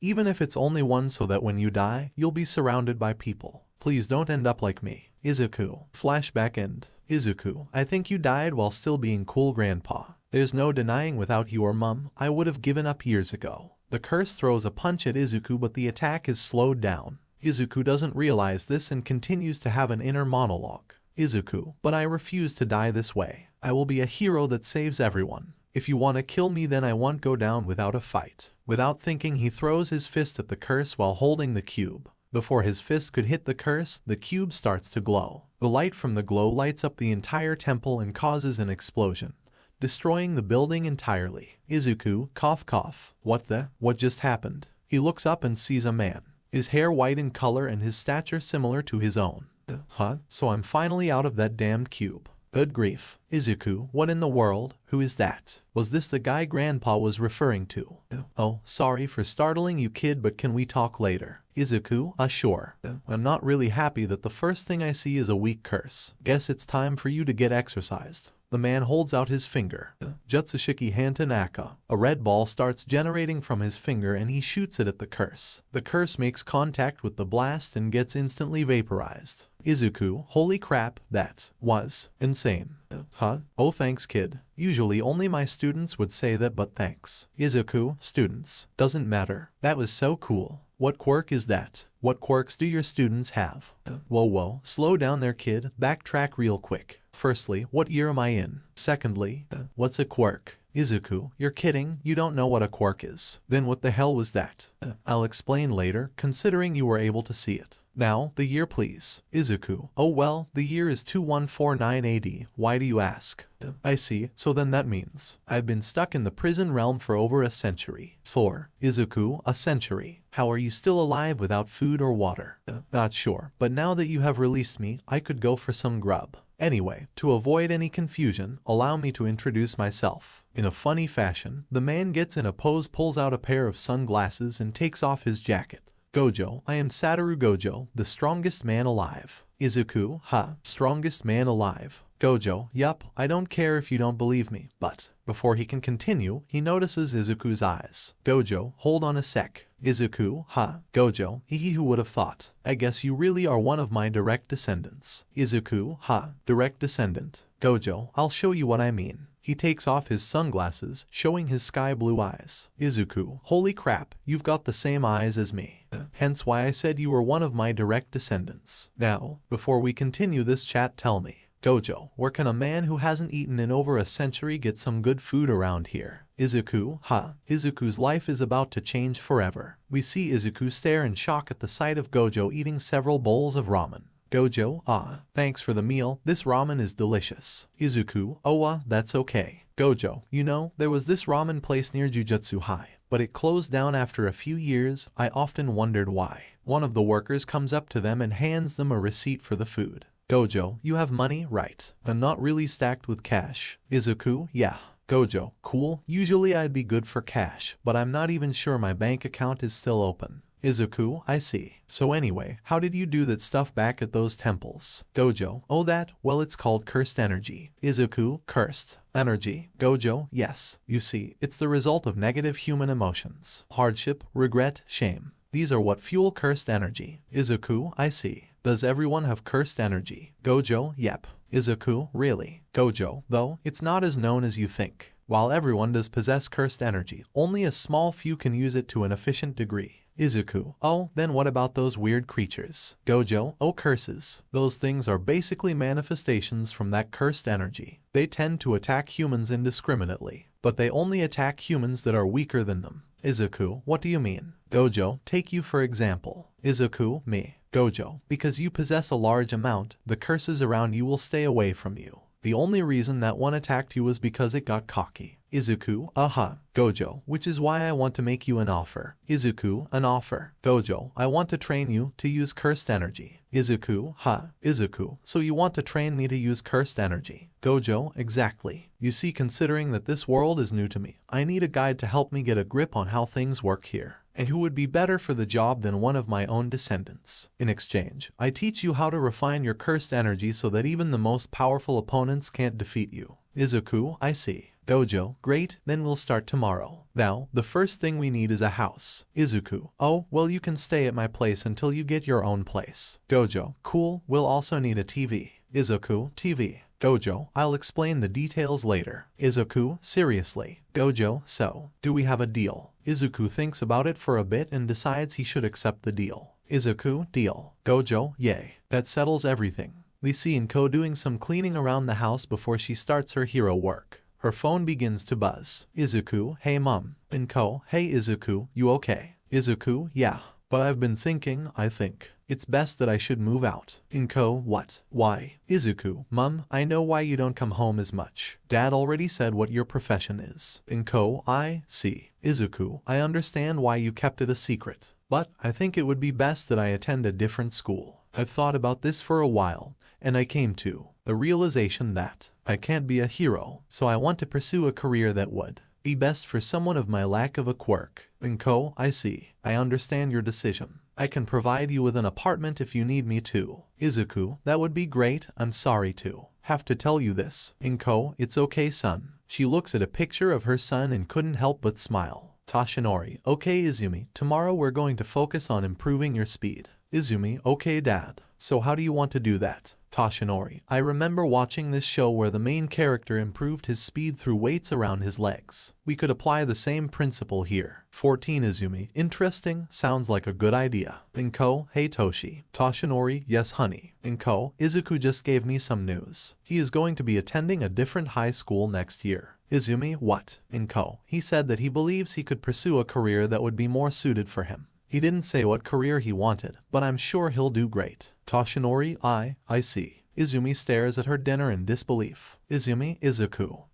Speaker 2: Even if it's only one, so that when you die, you'll be surrounded by people. Please don't end up like me. Izuku. Flashback end. Izuku, I think you died while still being cool, Grandpa. There's no denying without you or Mum, I would have given up years ago. The curse throws a punch at Izuku but the attack is slowed down. Izuku doesn't realize this and continues to have an inner monologue. Izuku, but I refuse to die this way. I will be a hero that saves everyone. If you want to kill me, then I won't go down without a fight. Without thinking, he throws his fist at the curse while holding the cube. Before his fist could hit the curse, the cube starts to glow. The light from the glow lights up the entire temple and causes an explosion, destroying the building entirely. Izuku, cough cough. What just happened? He looks up and sees a man. His hair white in color and his stature similar to his own. Huh? So I'm finally out of that damned cube. Good grief. Izuku, what in the world? Who is that? Was this the guy Grandpa was referring to? Oh, sorry for startling you, kid, but can we talk later? Izuku, sure. I'm not really happy that the first thing I see is a weak curse. Guess it's time for you to get exercised. The man holds out his finger. Jutsushiki Hantanaka. A red ball starts generating from his finger and he shoots it at the curse. The curse makes contact with the blast and gets instantly vaporized. Izuku, holy crap, that was insane. Huh? Oh, thanks, kid. Usually only my students would say that, but thanks. Izuku, students. Doesn't matter. That was so cool. What quirk is that? What quirks do your students have? Whoa, slow down there, kid. Backtrack real quick. Firstly, what year am I in? Secondly, what's a quirk? Izuku, you're kidding, you don't know what a quirk is. Then what the hell was that? I'll explain later, considering you were able to see it. Now, the year please. Izuku, oh well, the year is 2149 AD, why do you ask? I see, so then that means I've been stuck in the prison realm for over a century. 4. Izuku, a century. How are you still alive without food or water? Not sure, but now that you have released me, I could go for some grub. Anyway, to avoid any confusion, allow me to introduce myself. In a funny fashion, the man gets in a pose, pulls out a pair of sunglasses and takes off his jacket. Gojo, I am Satoru Gojo, the strongest man alive. Izuku, strongest man alive. Gojo, yup, I don't care if you don't believe me, but before he can continue, he notices Izuku's eyes. Gojo, hold on a sec. Izuku, Gojo, who would have thought? I guess you really are one of my direct descendants. Izuku, direct descendant. Gojo, I'll show you what I mean. He takes off his sunglasses, showing his sky blue eyes. Izuku, holy crap, you've got the same eyes as me. Hence why I said you were one of my direct descendants. Now, before we continue this chat, tell me, Gojo, where can a man who hasn't eaten in over a century get some good food around here? Izuku, Izuku's life is about to change forever. We see Izuku stare in shock at the sight of Gojo eating several bowls of ramen. Gojo, thanks for the meal, this ramen is delicious. Izuku, that's okay. Gojo, you know, there was this ramen place near Jujutsu High, but it closed down after a few years. I often wondered why. One of the workers comes up to them and hands them a receipt for the food. Gojo, you have money, right? And not really stacked with cash. Izuku, yeah. Gojo, cool, usually I'd be good for cash, but I'm not even sure my bank account is still open. Izuku, I see. So anyway, how did you do that stuff back at those temples? Gojo, well it's called cursed energy. Izuku, cursed energy. Gojo, yes. You see, it's the result of negative human emotions. Hardship, regret, shame. These are what fuel cursed energy. Izuku, I see. Does everyone have cursed energy? Gojo, yep. Izuku, really? Gojo, though, it's not as known as you think. While everyone does possess cursed energy, only a small few can use it to an efficient degree. Izuku, then what about those weird creatures? Gojo, curses. Those things are basically manifestations from that cursed energy. They tend to attack humans indiscriminately, but they only attack humans that are weaker than them. Izuku, what do you mean? Gojo, take you for example. Izuku, me. Gojo, because you possess a large amount, the curses around you will stay away from you. The only reason that one attacked you was because it got cocky. Izuku, Gojo, which is why I want to make you an offer. Izuku, an offer. Gojo, I want to train you to use cursed energy. Izuku, Izuku, so you want to train me to use cursed energy. Gojo, exactly. You see, considering that this world is new to me, I need a guide to help me get a grip on how things work here. And who would be better for the job than one of my own descendants? In exchange, I teach you how to refine your cursed energy so that even the most powerful opponents can't defeat you. Izuku, I see. Gojo, great, then we'll start tomorrow. Now, the first thing we need is a house. Izuku, well you can stay at my place until you get your own place. Gojo, cool, we'll also need a TV. Izuku, TV. Gojo, I'll explain the details later. Izuku, seriously. Gojo, so, do we have a deal? Izuku thinks about it for a bit and decides he should accept the deal. Izuku, deal. Gojo, yay. That settles everything. We see Inko doing some cleaning around the house before she starts her hero work. Her phone begins to buzz. Izuku, hey mom. Inko, hey Izuku, you okay? Izuku, yeah. But I've been thinking, I think it's best that I should move out. Inko, what? Why? Izuku, mom, I know why you don't come home as much. Dad already said what your profession is. Inko, I see. Izuku, I understand why you kept it a secret. But I think it would be best that I attend a different school. I've thought about this for a while, and I came to the realization that I can't be a hero, so I want to pursue a career that would be best for someone of my lack of a quirk. Inko, I see. I understand your decision. I can provide you with an apartment if you need me to. Izuku, that would be great. I'm sorry to have to tell you this. Inko, it's okay son. She looks at a picture of her son and couldn't help but smile. Toshinori, okay Izumi, tomorrow we're going to focus on improving your speed. Izumi, okay dad. So how do you want to do that? Toshinori, I remember watching this show where the main character improved his speed through weights around his legs. We could apply the same principle here. 14 Izumi, interesting, sounds like a good idea. Inko, hey Toshi. Toshinori, yes honey. Inko, Izuku just gave me some news. He is going to be attending a different high school next year. Izumi, what? Inko, he said that he believes he could pursue a career that would be more suited for him. He didn't say what career he wanted, but I'm sure he'll do great. Toshinori, I see. Izumi stares at her dinner in disbelief. Izumi, Izuku,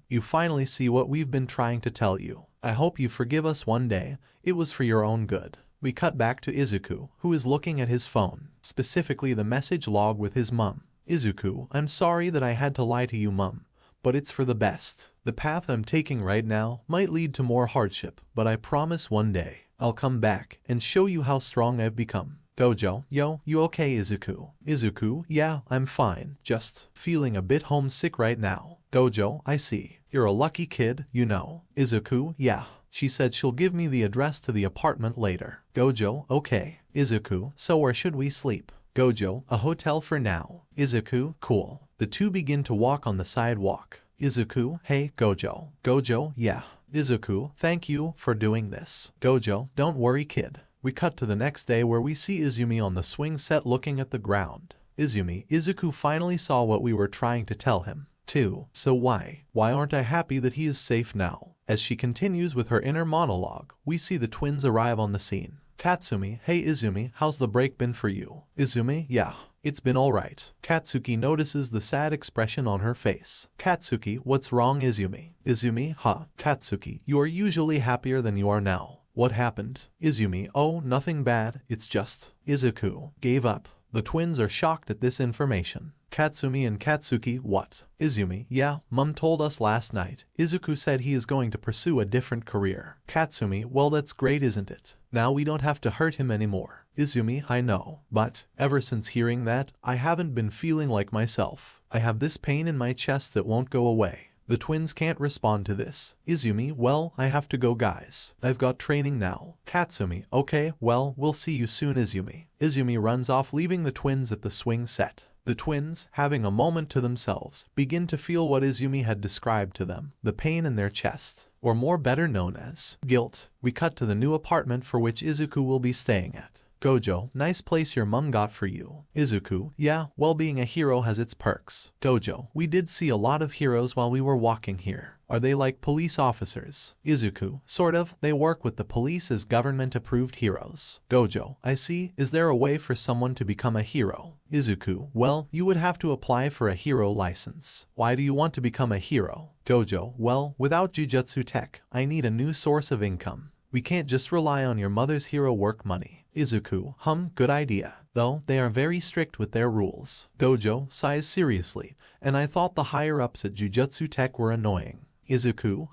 Speaker 2: you finally see what we've been trying to tell you. I hope you forgive us one day. It was for your own good. We cut back to Izuku, who is looking at his phone, specifically the message log with his mum. Izuku, I'm sorry that I had to lie to you mum, but it's for the best. The path I'm taking right now might lead to more hardship, but I promise one day I'll come back and show you how strong I've become. Gojo, yo, you okay Izuku? Izuku, yeah, I'm fine, just feeling a bit homesick right now. Gojo, I see. You're a lucky kid, you know. Izuku, yeah. She said she'll give me the address to the apartment later. Gojo, okay. Izuku, so where should we sleep? Gojo, a hotel for now. Izuku, cool. The two begin to walk on the sidewalk. Izuku, hey Gojo. Gojo, yeah. Izuku, thank you for doing this. Gojo, don't worry kid. We cut to the next day where we see Izumi on the swing set looking at the ground. Izuku finally saw what we were trying to tell him, too. So why aren't I happy that he is safe now? As she continues with her inner monologue, we see the twins arrive on the scene. Katsumi, hey Izumi, how's the break been for you? Izumi, yeah, it's been alright. Katsuki notices the sad expression on her face. Katsuki, what's wrong Izumi? Izumi, huh? Katsuki, you are usually happier than you are now. What happened? Izumi, oh, nothing bad, it's just Izuku gave up. The twins are shocked at this information. Katsumi and Katsuki, what? Izumi, yeah, mum told us last night. Izuku said he is going to pursue a different career. Katsumi, well that's great isn't it? Now we don't have to hurt him anymore. Izumi, I know, but ever since hearing that, I haven't been feeling like myself. I have this pain in my chest that won't go away. The twins can't respond to this. Izumi, well, I have to go guys. I've got training now. Katsumi, okay, well, we'll see you soon Izumi. Izumi runs off leaving the twins at the swing set. The twins, having a moment to themselves, begin to feel what Izumi had described to them, the pain in their chest, or more better known as guilt. We cut to the new apartment for which Izuku will be staying at. Gojo, nice place your mum got for you. Izuku, yeah, well being a hero has its perks. Gojo, we did see a lot of heroes while we were walking here. Are they like police officers? Izuku, sort of, they work with the police as government-approved heroes. Gojo, I see, is there a way for someone to become a hero? Izuku, well, you would have to apply for a hero license. Why do you want to become a hero? Gojo, well, without Jujutsu Tech, I need a new source of income. We can't just rely on your mother's hero work money. Izuku, good idea. Though, they are very strict with their rules. Gojo sighs seriously, and I thought the higher-ups at Jujutsu Tech were annoying. Izuku,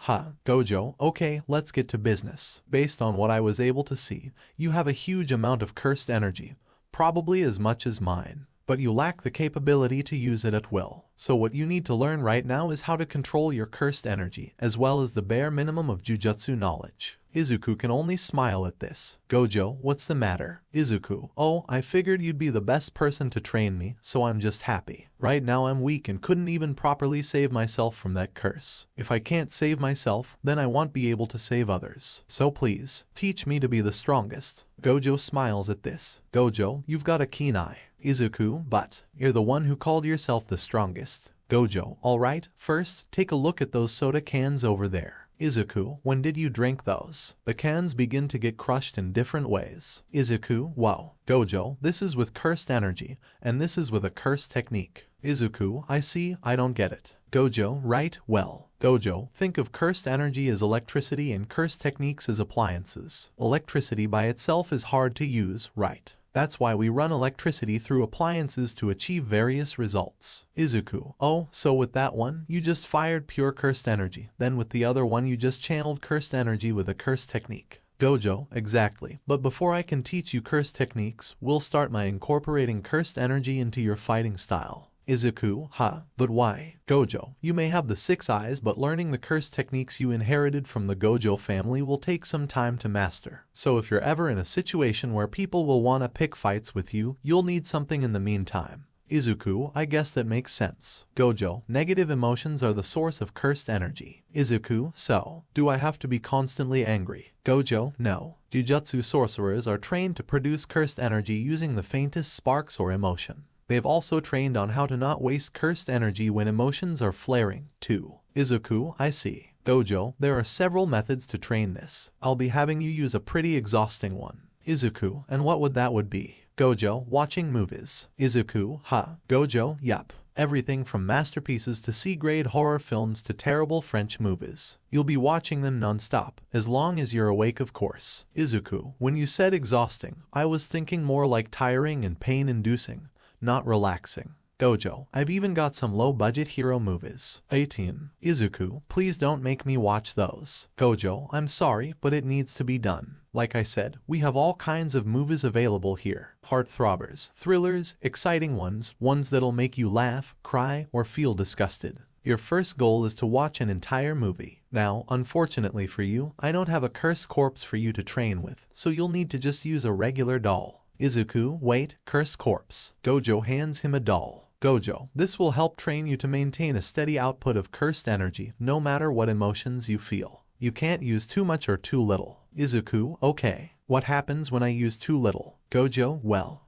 Speaker 2: Gojo, okay, let's get to business. Based on what I was able to see, you have a huge amount of cursed energy, probably as much as mine. But you lack the capability to use it at will. So what you need to learn right now is how to control your cursed energy, as well as the bare minimum of Jujutsu knowledge. Izuku can only smile at this. Gojo, what's the matter? Izuku, oh, I figured you'd be the best person to train me, so I'm just happy. Right now I'm weak and couldn't even properly save myself from that curse. If I can't save myself, then I won't be able to save others. So please, teach me to be the strongest. Gojo smiles at this. Gojo, you've got a keen eye. Izuku, but you're the one who called yourself the strongest. Gojo, alright, first, take a look at those soda cans over there. Izuku, when did you drink those? The cans begin to get crushed in different ways. Izuku, whoa. Gojo, this is with cursed energy, and this is with a cursed technique. Izuku, I see, I don't get it. Gojo, right, well. Gojo, think of cursed energy as electricity and cursed techniques as appliances. Electricity by itself is hard to use, right? That's why we run electricity through appliances to achieve various results. Izuku, oh, so with that one, you just fired pure cursed energy. Then with the other one you just channeled cursed energy with a cursed technique. Gojo, exactly. But before I can teach you cursed techniques, we'll start by incorporating cursed energy into your fighting style. Izuku, but why? Gojo, you may have the 6 eyes, but learning the cursed techniques you inherited from the Gojo family will take some time to master. So if you're ever in a situation where people will want to pick fights with you, you'll need something in the meantime. Izuku, I guess that makes sense. Gojo, negative emotions are the source of cursed energy. Izuku, so, do I have to be constantly angry? Gojo, no. Jujutsu sorcerers are trained to produce cursed energy using the faintest sparks or emotion. They've also trained on how to not waste cursed energy when emotions are flaring, too. Izuku, I see. Gojo, there are several methods to train this. I'll be having you use a pretty exhausting one. Izuku, and what would that be? Gojo, watching movies. Izuku, Gojo, yup. Everything from masterpieces to C-grade horror films to terrible French movies. You'll be watching them non-stop, as long as you're awake of course. Izuku, when you said exhausting, I was thinking more like tiring and pain-inducing. Not relaxing. Gojo, I've even got some low-budget hero movies. 18. Izuku, please don't make me watch those. Gojo, I'm sorry, but it needs to be done. Like I said, we have all kinds of movies available here. Heart-throbbers, thrillers, exciting ones that'll make you laugh, cry, or feel disgusted. Your first goal is to watch an entire movie. Now, unfortunately for you, I don't have a cursed corpse for you to train with, so you'll need to just use a regular doll. Izuku, wait, cursed corpse. Gojo hands him a doll. Gojo, this will help train you to maintain a steady output of cursed energy, no matter what emotions you feel. You can't use too much or too little. Izuku, okay. What happens when I use too little? Gojo, well,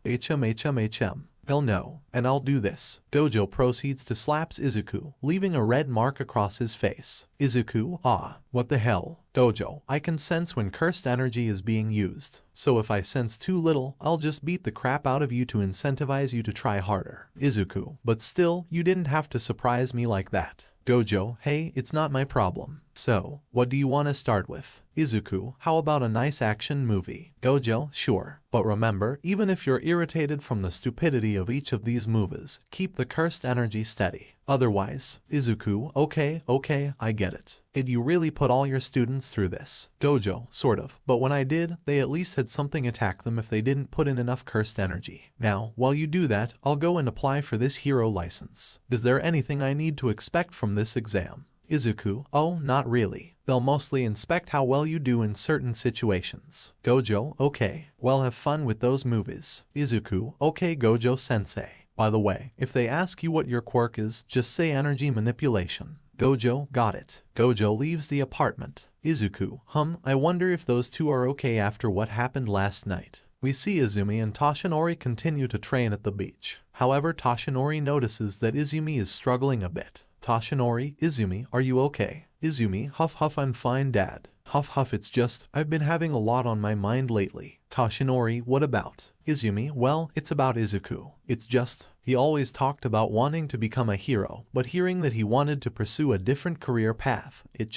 Speaker 2: hell no, and I'll do this. Gojo proceeds to slaps Izuku, leaving a red mark across his face. Izuku, what the hell? Gojo, I can sense when cursed energy is being used. So if I sense too little, I'll just beat the crap out of you to incentivize you to try harder. Izuku, but still, you didn't have to surprise me like that. Gojo, hey, it's not my problem. So, what do you want to start with? Izuku, how about a nice action movie? Gojo, sure. But remember, even if you're irritated from the stupidity of each of these movies, keep the cursed energy steady. Otherwise, Izuku, okay, I get it. Did you really put all your students through this? Gojo, sort of. But when I did, they at least had something attack them if they didn't put in enough cursed energy. Now, while you do that, I'll go and apply for this hero license. Is there anything I need to expect from this exam? Izuku, oh, not really. They'll mostly inspect how well you do in certain situations. Gojo, okay. Well, have fun with those movies. Izuku, okay Gojo-sensei. By the way, if they ask you what your quirk is, just say energy manipulation. Gojo, got it. Gojo leaves the apartment. Izuku, I wonder if those two are okay after what happened last night. We see Izumi and Toshinori continue to train at the beach. However, Toshinori notices that Izumi is struggling a bit. Toshinori, Izumi, are you okay? Izumi, huff, I'm fine dad. Huff, it's just, I've been having a lot on my mind lately. Toshinori, what about? Izumi, well, it's about Izuku. It's just, he always talked about wanting to become a hero, but hearing that he wanted to pursue a different career path, it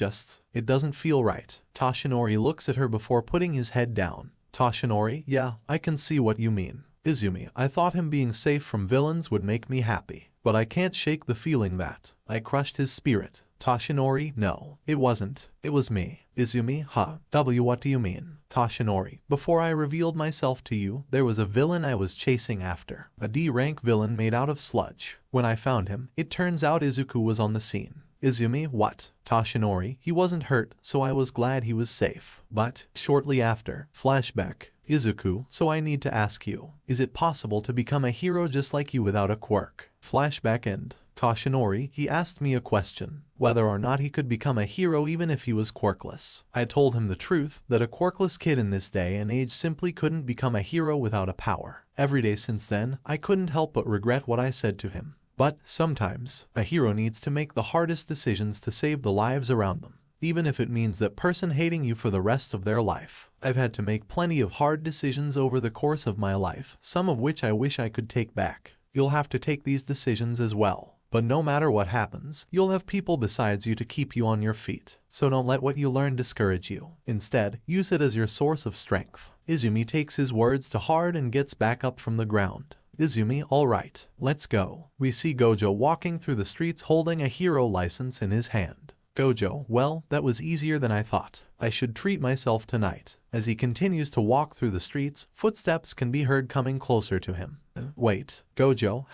Speaker 2: doesn't feel right. Toshinori looks at her before putting his head down. Toshinori, yeah, I can see what you mean. Izumi, I thought him being safe from villains would make me happy, but I can't shake the feeling that I crushed his spirit. Toshinori, no, it wasn't. It was me. Izumi, what do you mean? Toshinori, before I revealed myself to you, there was a villain I was chasing after. A D-rank villain made out of sludge. When I found him, it turns out Izuku was on the scene. Izumi, what? Toshinori, he wasn't hurt, so I was glad he was safe. But, shortly after, flashback. Izuku, so I need to ask you, is it possible to become a hero just like you without a quirk? Flashback end. Toshinori, he asked me a question, whether or not he could become a hero even if he was quirkless. I told him the truth, that a quirkless kid in this day and age simply couldn't become a hero without a power. Every day since then, I couldn't help but regret what I said to him. But, sometimes, a hero needs to make the hardest decisions to save the lives around them, even if it means that person hating you for the rest of their life. I've had to make plenty of hard decisions over the course of my life, some of which I wish I could take back. You'll have to take these decisions as well. But no matter what happens, you'll have people besides you to keep you on your feet. So don't let what you learn discourage you. Instead, use it as your source of strength. Izumi takes his words to heart and gets back up from the ground. Izumi, alright, let's go. We see Gojo walking through the streets holding a hero license in his hand. Gojo, well, that was easier than I thought. I should treat myself tonight. As he continues to walk through the streets, footsteps can be heard coming closer to him. Wait, Gojo,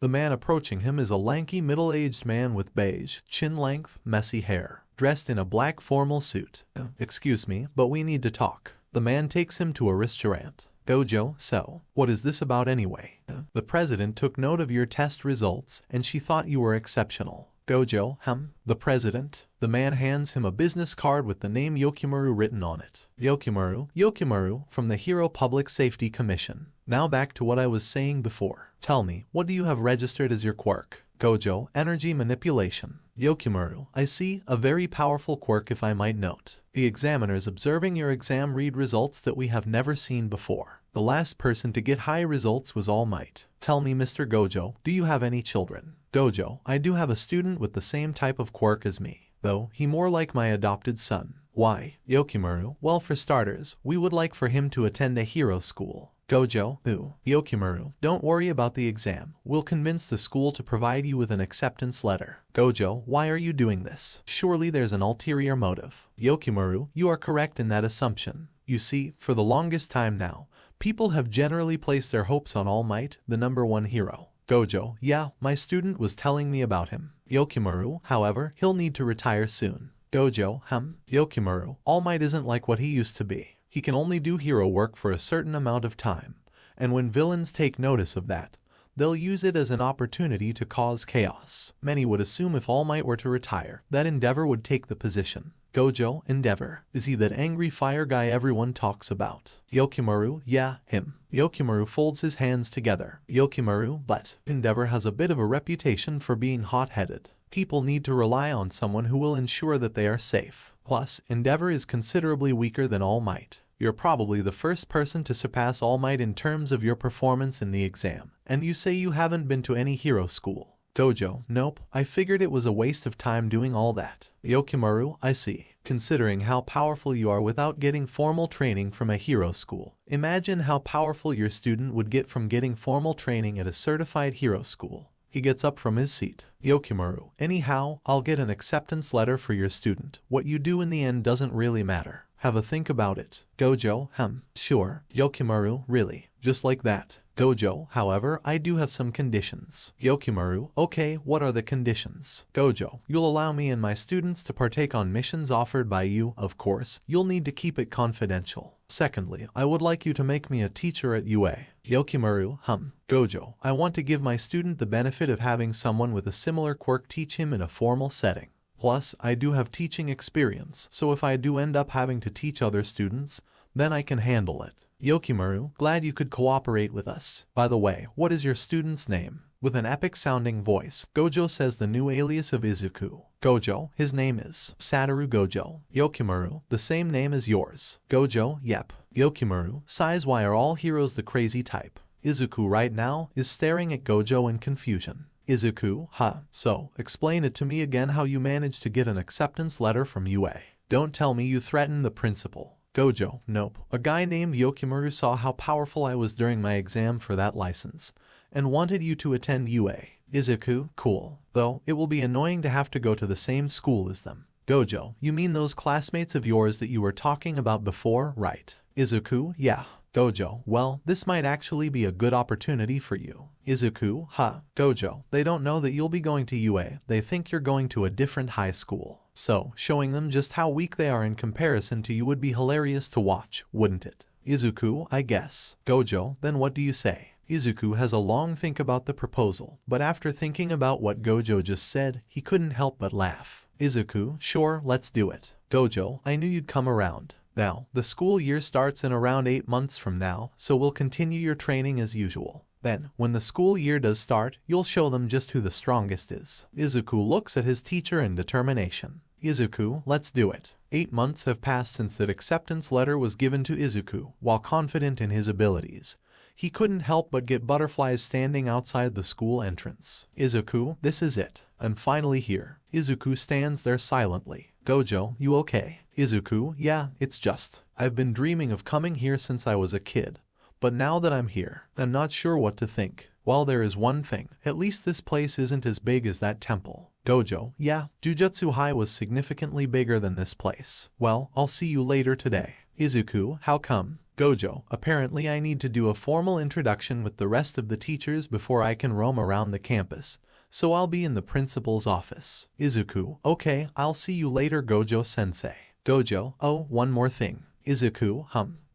Speaker 2: The man approaching him is a lanky middle-aged man with beige, chin-length, messy hair, dressed in a black formal suit. Excuse me, but we need to talk. The man takes him to a restaurant. Gojo, so, what is this about anyway? The president took note of your test results, and she thought you were exceptional. Gojo, The president? The man hands him a business card with the name Yokimaru written on it. Yokimaru, from the Hero Public Safety Commission. Now back to what I was saying before. Tell me, what do you have registered as your quirk? Gojo, energy manipulation. Yokimaru, I see, a very powerful quirk if I might note. The examiners observing your exam read results that we have never seen before. The last person to get high results was All Might. Tell me, Mr. Gojo, do you have any children? Gojo, I do have a student with the same type of quirk as me, though he more like my adopted son. Why? Yokimaru, well, for starters, we would like for him to attend a hero school. Gojo, Yokimaru, don't worry about the exam. We'll convince the school to provide you with an acceptance letter. Gojo, why are you doing this? Surely there's an ulterior motive. Yokimaru, you are correct in that assumption. You see, for the longest time now, people have generally placed their hopes on All Might, the #1 hero. Gojo, yeah, my student was telling me about him. Yokimaru, however, he'll need to retire soon. Gojo, Yokimaru, All Might isn't like what he used to be. He can only do hero work for a certain amount of time, and when villains take notice of that, they'll use it as an opportunity to cause chaos. Many would assume if All Might were to retire, that Endeavor would take the position. Gojo, Endeavor, is he that angry fire guy everyone talks about? Yokimaru, yeah, him. Yokimaru folds his hands together. Yokimaru, but Endeavor has a bit of a reputation for being hot-headed. People need to rely on someone who will ensure that they are safe. Plus, Endeavor is considerably weaker than All Might. You're probably the first person to surpass All Might in terms of your performance in the exam, and you say you haven't been to any hero school. Gojo, nope, I figured it was a waste of time doing all that. Yokimaru, I see. Considering how powerful you are without getting formal training from a hero school, imagine how powerful your student would get from getting formal training at a certified hero school. He gets up from his seat. Yokimaru, anyhow, I'll get an acceptance letter for your student. What you do in the end doesn't really matter. Have a think about it. Gojo, sure. Yokimaru, really? Just like that? Gojo, however, I do have some conditions. Yokimaru, okay, what are the conditions? Gojo, you'll allow me and my students to partake on missions offered by you, of course. You'll need to keep it confidential. Secondly, I would like you to make me a teacher at UA. Yokimaru, Gojo, I want to give my student the benefit of having someone with a similar quirk teach him in a formal setting. Plus, I do have teaching experience, so if I do end up having to teach other students, then I can handle it. Yokimaru, glad you could cooperate with us. By the way, what is your student's name? With an epic-sounding voice, Gojo says the new alias of Izuku. Gojo, his name is Satoru Gojo. Yokimaru, the same name as yours. Gojo, yep. Yokimaru, sighs, why are all heroes the crazy type? Izuku right now is staring at Gojo in confusion. Izuku, so, explain it to me again how you managed to get an acceptance letter from UA. Don't tell me you threatened the principal. Gojo, nope. A guy named Yokimaru saw how powerful I was during my exam for that license, and wanted you to attend UA. Izuku, cool. Though, it will be annoying to have to go to the same school as them. Gojo, you mean those classmates of yours that you were talking about before, right? Izuku, yeah. Gojo, well, this might actually be a good opportunity for you. Izuku, Gojo, they don't know that you'll be going to UA, they think you're going to a different high school. So, showing them just how weak they are in comparison to you would be hilarious to watch, wouldn't it? Izuku, I guess. Gojo, then what do you say? Izuku has a long think about the proposal, but after thinking about what Gojo just said, he couldn't help but laugh. Izuku, sure, let's do it. Gojo, I knew you'd come around. Now, the school year starts in around 8 months from now, so we'll continue your training as usual. Then, when the school year does start, you'll show them just who the strongest is. Izuku looks at his teacher in determination. Izuku, let's do it. 8 months have passed since that acceptance letter was given to Izuku. While confident in his abilities, he couldn't help but get butterflies standing outside the school entrance. Izuku, this is it. I'm finally here. Izuku stands there silently. Gojo, you okay? Izuku, yeah, it's just, I've been dreaming of coming here since I was a kid. But now that I'm here, I'm not sure what to think. Well, there is one thing. At least this place isn't as big as that temple. Gojo, yeah, Jujutsu High was significantly bigger than this place. Well, I'll see you later today. Izuku, how come? Gojo, apparently I need to do a formal introduction with the rest of the teachers before I can roam around the campus, so I'll be in the principal's office. Izuku, okay, I'll see you later Gojo-sensei. Gojo, oh, one more thing. Izuku,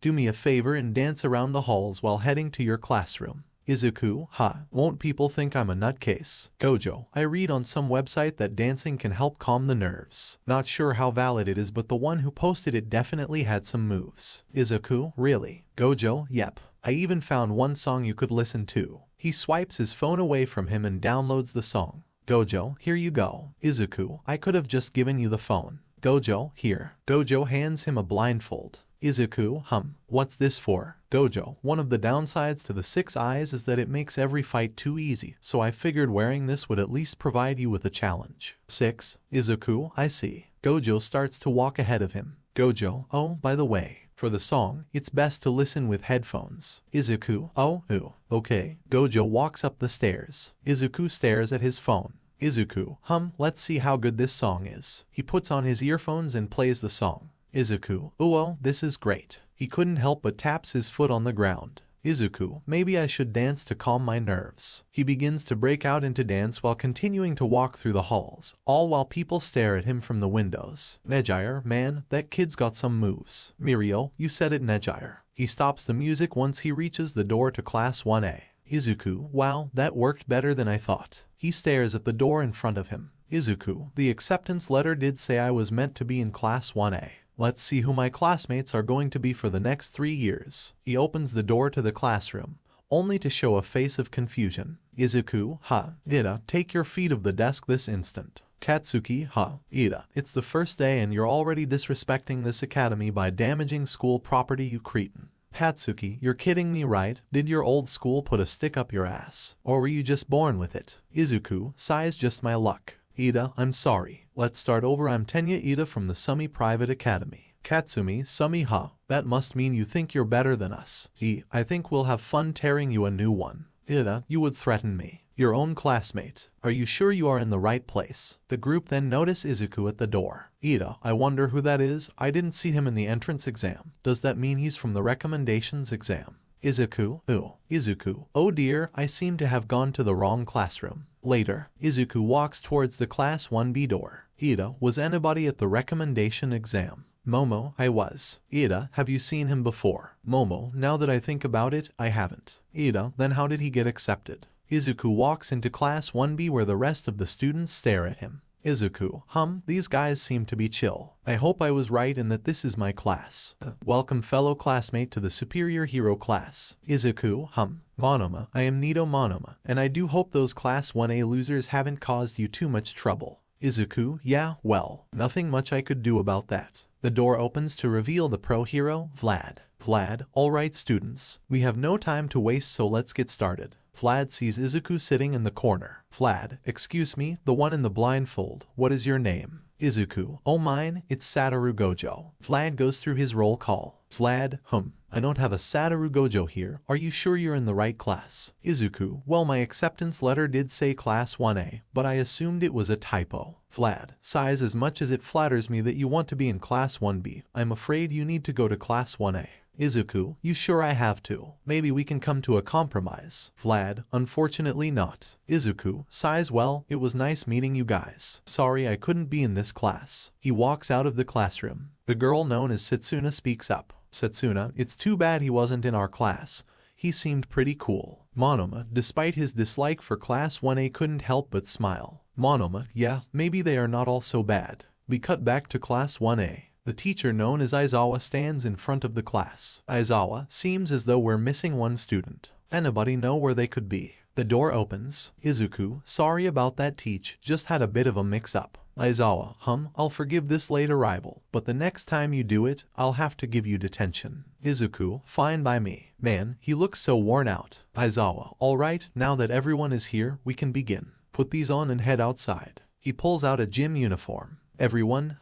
Speaker 2: do me a favor and dance around the halls while heading to your classroom. Izuku, won't people think I'm a nutcase? Gojo, I read on some website that dancing can help calm the nerves. Not sure how valid it is, but the one who posted it definitely had some moves. Izuku, really? Gojo, yep. I even found one song you could listen to. He swipes his phone away from him and downloads the song. Gojo, here you go. Izuku, I could have just given you the phone. Gojo, here. Gojo hands him a blindfold. Izuku, what's this for? Gojo, one of the downsides to the 6 eyes is that it makes every fight too easy, so I figured wearing this would at least provide you with a challenge. 6. Izuku, I see. Gojo starts to walk ahead of him. Gojo, oh, by the way, for the song, it's best to listen with headphones. Izuku, oh, okay. Gojo walks up the stairs. Izuku stares at his phone. Izuku, let's see how good this song is. He puts on his earphones and plays the song. Izuku, oh, this is great. He couldn't help but taps his foot on the ground. Izuku, maybe I should dance to calm my nerves. He begins to break out into dance while continuing to walk through the halls, all while people stare at him from the windows. Nejire, man, that kid's got some moves. Mirio, you said it Nejire. He stops the music once he reaches the door to Class 1A. Izuku, wow, that worked better than I thought. He stares at the door in front of him. Izuku, the acceptance letter did say I was meant to be in Class 1A. Let's see who my classmates are going to be for the next 3 years. He opens the door to the classroom, only to show a face of confusion. Izuku, Ida, take your feet off the desk this instant. Katsuki, Ida, it's the first day and you're already disrespecting this academy by damaging school property, you cretin. Katsuki, you're kidding me, right? Did your old school put a stick up your ass? Or were you just born with it? Izuku, sighs, just my luck. Ida, I'm sorry. Let's start over. I'm Tenya Ida from the Sumi Private Academy. Katsumi, Sumi, that must mean you think you're better than us. I think we'll have fun tearing you a new one. Ida, you would threaten me. Your own classmate. Are you sure you are in the right place? The group then notice Izuku at the door. Ida, I wonder who that is. I didn't see him in the entrance exam. Does that mean he's from the recommendations exam? Izuku, Izuku, oh dear, I seem to have gone to the wrong classroom. Later, Izuku walks towards the Class 1B door. Ida, was anybody at the recommendation exam? Momo, I was. Ida, have you seen him before? Momo, now that I think about it, I haven't. Ida, then how did he get accepted? Izuku walks into Class 1B where the rest of the students stare at him. Izuku, these guys seem to be chill. I hope I was right and that this is my class. Welcome fellow classmate to the Superior Hero class. Izuku, Monoma, I am Nito Monoma, and I do hope those Class 1A losers haven't caused you too much trouble. Izuku, yeah, well, nothing much I could do about that. The door opens to reveal the pro hero, Vlad. Vlad, alright students, we have no time to waste, so let's get started. Vlad sees Izuku sitting in the corner. Vlad, excuse me, the one in the blindfold, what is your name? Izuku, oh mine, it's Satoru Gojo. Vlad goes through his roll call. Vlad, I don't have a Satoru Gojo here. Are you sure you're in the right class? Izuku, well, my acceptance letter did say Class 1A, but I assumed it was a typo. Vlad, sighs, as much as it flatters me that you want to be in Class 1B, I'm afraid you need to go to Class 1A. Izuku, you sure I have to? Maybe we can come to a compromise. Vlad, unfortunately not. Izuku, sighs, well, it was nice meeting you guys. Sorry I couldn't be in this class. He walks out of the classroom. The girl known as Setsuna speaks up. Setsuna, it's too bad he wasn't in our class. He seemed pretty cool. Monoma, despite his dislike for Class 1A, couldn't help but smile. Monoma, yeah, maybe they are not all so bad. We cut back to Class 1A. The teacher known as Aizawa stands in front of the class. Aizawa, seems as though we're missing one student. Anybody know where they could be? The door opens. Izuku, sorry about that, teach, just had a bit of a mix-up. Aizawa, I'll forgive this late arrival, but the next time you do it, I'll have to give you detention. Izuku, fine by me. Man, he looks so worn out. Aizawa, alright, now that everyone is here, we can begin. Put these on and head outside. He pulls out a gym uniform. Everyone,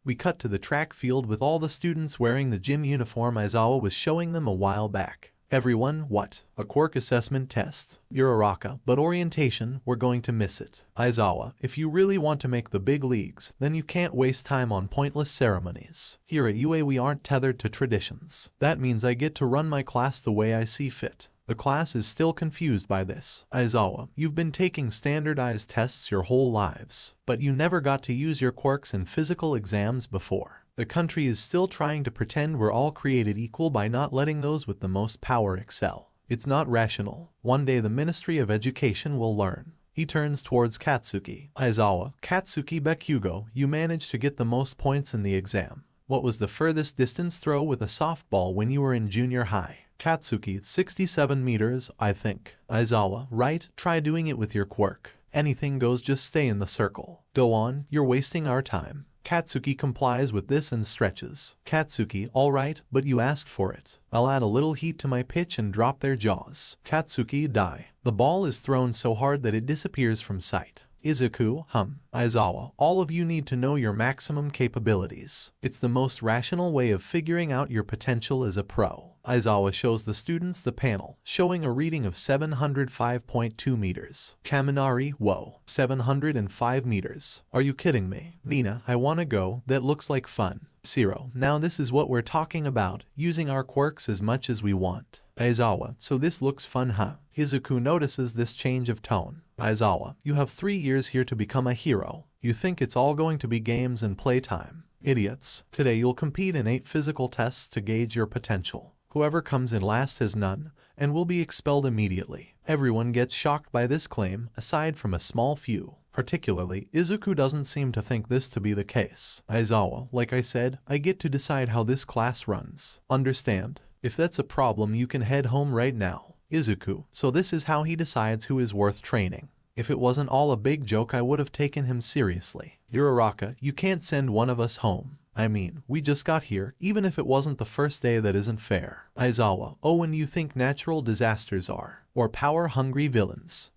Speaker 2: we cut to the track field with all the students wearing the gym uniform Aizawa was showing them a while back. Everyone, what? A quirk assessment test? Uraraka, but orientation, we're going to miss it. Aizawa, if you really want to make the big leagues, then you can't waste time on pointless ceremonies. Here at UA we aren't tethered to traditions. That means I get to run my class the way I see fit. The class is still confused by this. Aizawa, you've been taking standardized tests your whole lives, but you never got to use your quirks in physical exams before. The country is still trying to pretend we're all created equal by not letting those with the most power excel. It's not rational. One day the Ministry of Education will learn. He turns towards Katsuki. Aizawa, Katsuki Bakugo, you managed to get the most points in the exam. What was the furthest distance throw with a softball when you were in junior high? Katsuki, 67 meters, I think. Aizawa, right, try doing it with your quirk. Anything goes, just stay in the circle. Go on, you're wasting our time. Katsuki complies with this and stretches. Katsuki, alright, but you asked for it. I'll add a little heat to my pitch and drop their jaws. Katsuki, die. The ball is thrown so hard that it disappears from sight. Izuku, Aizawa, all of you need to know your maximum capabilities. It's the most rational way of figuring out your potential as a pro. Aizawa shows the students the panel, showing a reading of 705.2 meters. Kaminari, whoa, 705 meters. Are you kidding me? Nina, I wanna go, that looks like fun. Zero, now this is what we're talking about, using our quirks as much as we want. Aizawa, so this looks fun, Izuku notices this change of tone. Aizawa, you have 3 years here to become a hero. You think it's all going to be games and playtime? Idiots. Today you'll compete in 8 physical tests to gauge your potential. Whoever comes in last has none, and will be expelled immediately. Everyone gets shocked by this claim, aside from a small few. Particularly, Izuku doesn't seem to think this to be the case. Aizawa, like I said, I get to decide how this class runs. Understand? If that's a problem you can head home right now. Izuku, so this is how he decides who is worth training. If it wasn't all a big joke I would have taken him seriously. Uraraka, you can't send one of us home. I mean, we just got here, even if it wasn't the first day that isn't fair. Aizawa, oh, when you think natural disasters are, or power-hungry villains,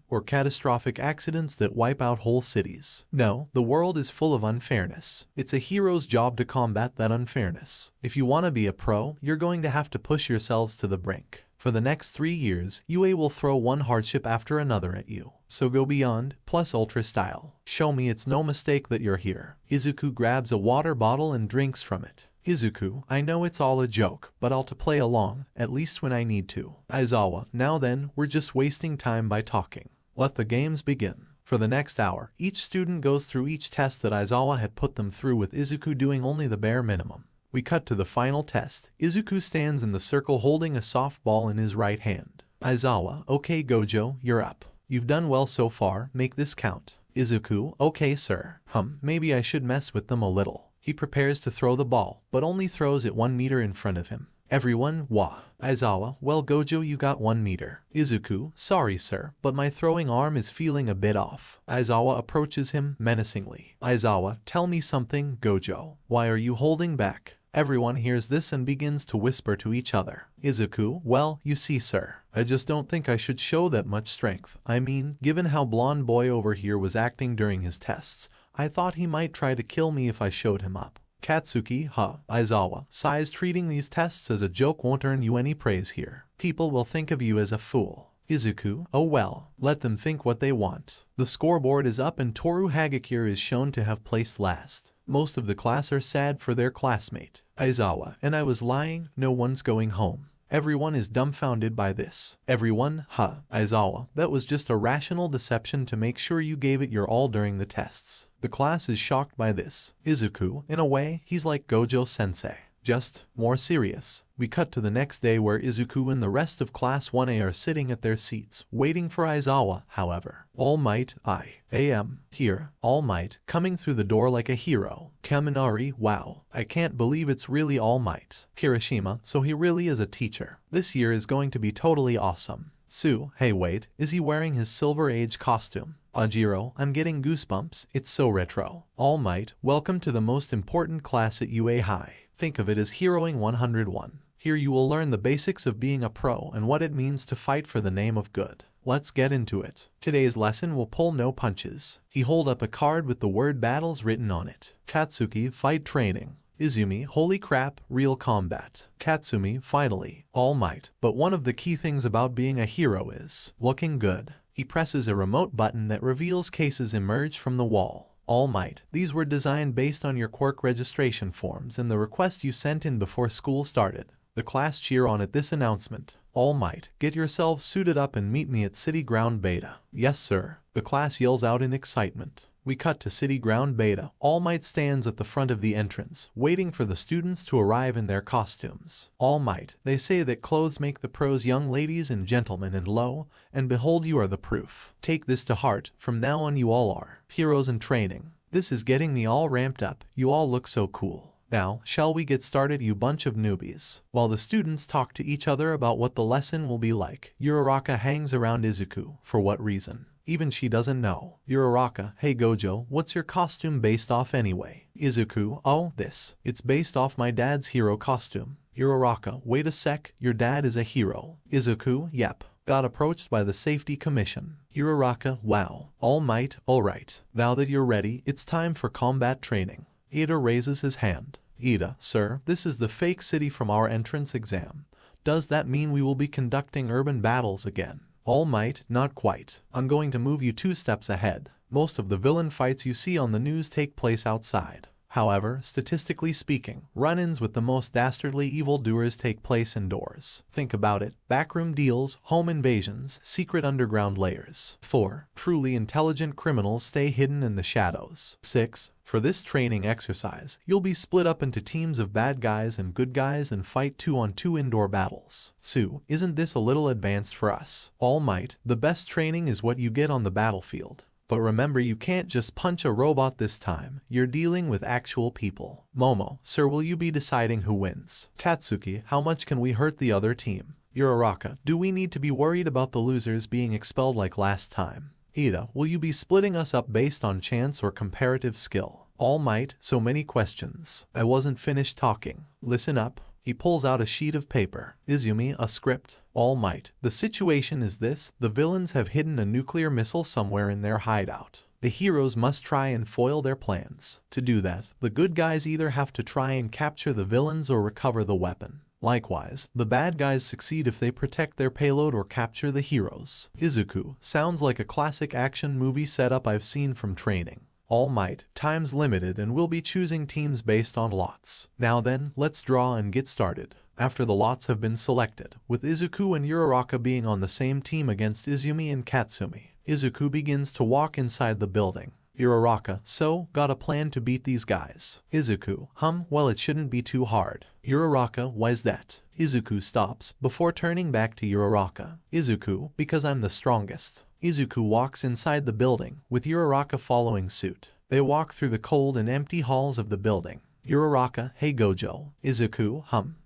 Speaker 2: or catastrophic accidents that wipe out whole cities. No, the world is full of unfairness. It's a hero's job to combat that unfairness. If you want to be a pro, you're going to have to push yourselves to the brink. For the next 3 years, UA will throw one hardship after another at you. So go beyond, plus ultra style. Show me it's no mistake that you're here. Izuku grabs a water bottle and drinks from it. Izuku, I know it's all a joke, but I'll to play along, at least when I need to. Aizawa, now then, we're just wasting time by talking. Let the games begin. For the next hour, each student goes through each test that Aizawa had put them through, with Izuku doing only the bare minimum. We cut to the final test. Izuku stands in the circle holding a softball in his right hand. Aizawa, okay Gojo, you're up. You've done well so far, make this count. Izuku, okay sir. Maybe I should mess with them a little. He prepares to throw the ball, but only throws it 1 meter in front of him. Everyone, wah. Aizawa, well Gojo, you got 1 meter. Izuku, sorry sir, but my throwing arm is feeling a bit off. Aizawa approaches him menacingly. Aizawa, tell me something, Gojo. Why are you holding back? Everyone hears this and begins to whisper to each other. Izuku, well, you see sir, I just don't think I should show that much strength. I mean, given how blonde boy over here was acting during his tests, I thought he might try to kill me if I showed him up. Katsuki, Aizawa, sighs, treating these tests as a joke won't earn you any praise here. People will think of you as a fool. Izuku, oh well, let them think what they want. The scoreboard is up and Toru Hagakure is shown to have placed last. Most of the class are sad for their classmate. Aizawa, and I was lying, no one's going home. Everyone is dumbfounded by this. Everyone, Aizawa, that was just a rational deception to make sure you gave it your all during the tests. The class is shocked by this. Izuku, in a way, he's like Gojo-sensei. just more serious. We cut to the next day where Izuku and the rest of Class 1A are sitting at their seats, waiting for Aizawa. However, All Might, I am here. All Might, coming through the door like a hero. Kaminari, wow, I can't believe it's really All Might. Kirishima, so he really is a teacher. This year is going to be totally awesome. Sue, hey wait, is he wearing his Silver Age costume? Ajiro, I'm getting goosebumps, it's so retro. All Might, welcome to the most important class at UA High. Think of it as Heroing 101. Here you will learn the basics of being a pro and what it means to fight for the name of good. Let's get into it. Today's lesson will pull no punches. He hold up a card with the word battles written on it. Katsuki, fight training. Izumi, holy crap, real combat. Katsumi, finally, All Might. But one of the key things about being a hero is looking good. He presses a remote button that reveals cases emerge from the wall. All Might, these were designed based on your quirk registration forms and the request you sent in before school started. The class cheer on at this announcement. All Might, get yourselves suited up and meet me at City Ground Beta. Yes sir, the class yells out in excitement. We cut to City Ground Beta. All Might stands at the front of the entrance, waiting for the students to arrive in their costumes. All Might, they say that clothes make the pros young ladies and gentlemen, and lo and behold, you are the proof. Take this to heart, from now on you all are heroes in training. This is getting me all ramped up, you all look so cool. Now, shall we get started, you bunch of newbies? While the students talk to each other about what the lesson will be like, Uraraka hangs around Izuku. For what reason? Even she doesn't know. Uraraka, hey Gojo, what's your costume based off anyway? Izuku, oh, this. It's based off my dad's hero costume. Uraraka, wait a sec, your dad is a hero. Izuku, yep. Got approached by the safety commission. Uraraka, wow. All Might, alright. Now that you're ready, it's time for combat training. Ida raises his hand. Ida, sir, this is the fake city from our entrance exam. Does that mean we will be conducting urban battles again? All Might, not quite. I'm going to move you 2 steps ahead. Most of the villain fights you see on the news take place outside. However, statistically speaking, run-ins with the most dastardly evildoers take place indoors. Think about it. Backroom deals, home invasions, secret underground layers. 4. Truly intelligent criminals stay hidden in the shadows. 6. For this training exercise, you'll be split up into teams of bad guys and good guys and fight 2-on-2 indoor battles. Sue, isn't this a little advanced for us? All Might, the best training is what you get on the battlefield. But remember, you can't just punch a robot this time. You're dealing with actual people. Momo, sir, will you be deciding who wins? Katsuki, how much can we hurt the other team? Uraraka, do we need to be worried about the losers being expelled like last time? Ida, will you be splitting us up based on chance or comparative skill? All Might, so many questions. I wasn't finished talking. Listen up. He pulls out a sheet of paper. Izumi, a script. All Might, the situation is this: the villains have hidden a nuclear missile somewhere in their hideout. The heroes must try and foil their plans. To do that, the good guys either have to try and capture the villains or recover the weapon. Likewise, the bad guys succeed if they protect their payload or capture the heroes. Izuku, sounds like a classic action movie setup I've seen from training. All Might, time's limited and we'll be choosing teams based on lots. Now then, let's draw and get started. After the lots have been selected, with Izuku and Uraraka being on the same team against Izumi and Katsumi, Izuku begins to walk inside the building. Uraraka, so, got a plan to beat these guys? Izuku, well, it shouldn't be too hard. Uraraka, why's that? Izuku stops, before turning back to Uraraka. Izuku, because I'm the strongest. Izuku walks inside the building, with Uraraka following suit. They walk through the cold and empty halls of the building. Uraraka, hey Gojo. Izuku,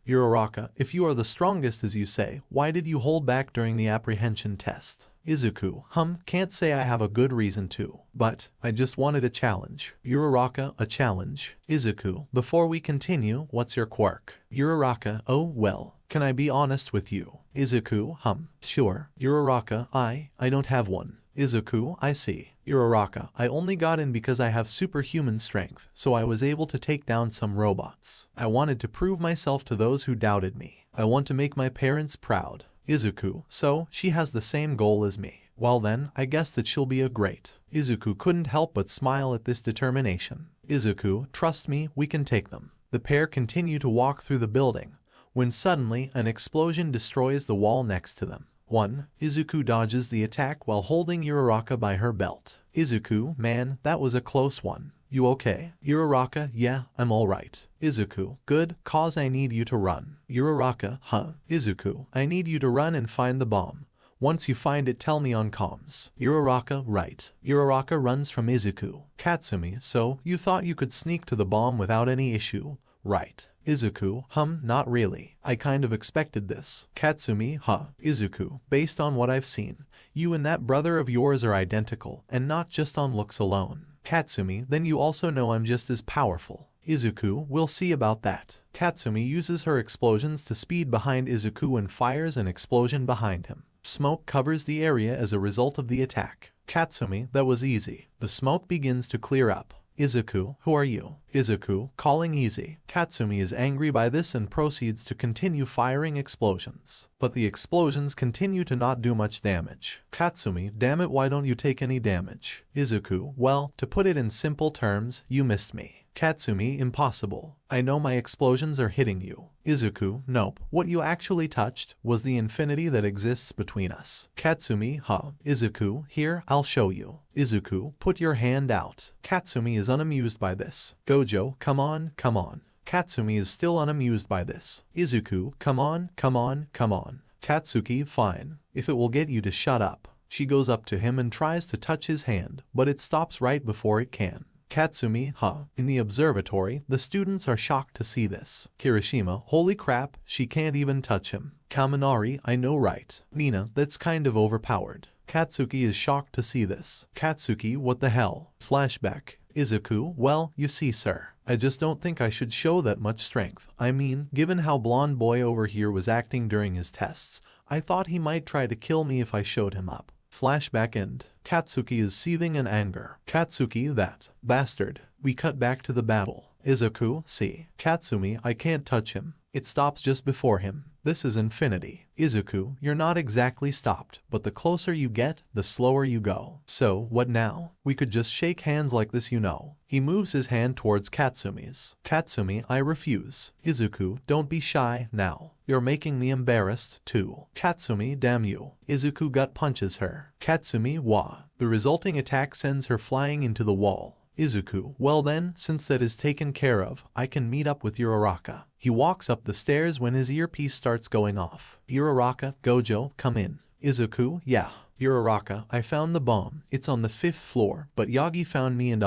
Speaker 2: Uraraka, if you are the strongest as you say, why did you hold back during the apprehension test? Izuku, can't say I have a good reason to, but I just wanted a challenge. Uraraka, a challenge? Izuku, before we continue, what's your quirk? Uraraka, oh well, can I be honest with you? Izuku, sure. Uraraka, I don't have one. Izuku, I see. Uraraka, I only got in because I have superhuman strength, so I was able to take down some robots. I wanted to prove myself to those who doubted me. I want to make my parents proud. Izuku, so, she has the same goal as me. Well then, I guess that she'll be a great. Izuku couldn't help but smile at this determination. Izuku, trust me, we can take them. The pair continue to walk through the building, when suddenly an explosion destroys the wall next to them. 1. Izuku dodges the attack while holding Uraraka by her belt. Izuku, man, that was a close one. You okay? Uraraka, yeah, I'm alright. Izuku, good, cause I need you to run. Uraraka, huh? Izuku, I need you to run and find the bomb. Once you find it, tell me on comms. Uraraka, right. Uraraka runs from Izuku. Katsumi, so, you thought you could sneak to the bomb without any issue? Right. Izuku, not really. I kind of expected this. Katsumi, Izuku, based on what I've seen, you and that brother of yours are identical, and not just on looks alone. Katsumi, then you also know I'm just as powerful. Izuku, we'll see about that. Katsumi uses her explosions to speed behind Izuku and fires an explosion behind him. Smoke covers the area as a result of the attack. Katsumi, that was easy. The smoke begins to clear up. Izuku, who are you? Izuku, calling easy. Katsumi is angry by this and proceeds to continue firing explosions. But the explosions continue to not do much damage. Katsumi, damn it, why don't you take any damage? Izuku, well, to put it in simple terms, you missed me. Katsumi, impossible. I know my explosions are hitting you. Izuku, nope. What you actually touched was the infinity that exists between us. Katsumi, Izuku, here, I'll show you. Izuku, put your hand out. Katsumi is unamused by this. Gojo, come on, come on. Katsumi is still unamused by this. Izuku, come on, come on, come on. Katsuki, fine. If it will get you to shut up. She goes up to him and tries to touch his hand, but it stops right before it can. Katsumi, In the observatory, the students are shocked to see this. Kirishima, holy crap, she can't even touch him. Kaminari, I know right. Nina, that's kind of overpowered. Katsuki is shocked to see this. Katsuki, what the hell? Flashback. Izuku, well, you see sir, I just don't think I should show that much strength. I mean, given how blonde boy over here was acting during his tests, I thought he might try to kill me if I showed him up. Flashback end. Katsuki is seething in anger. Katsuki, that bastard. We cut back to the battle. Izuku, see. Katsumi, I can't touch him. It stops just before him. This is infinity. Izuku, you're not exactly stopped, but the closer you get, the slower you go. So, what now? We could just shake hands like this, you know. He moves his hand towards Katsumi's. Katsumi, I refuse. Izuku, don't be shy now. You're making me embarrassed, too. Katsumi, damn you. Izuku gut punches her. Katsumi, wah. The resulting attack sends her flying into the wall. Izuku, well then, since that is taken care of, I can meet up with Uraraka. He walks up the stairs when his earpiece starts going off. Uraraka, Gojo, come in. Izuku, yeah. Uraraka, I found the bomb. It's on the 5th floor, but Yagi found me and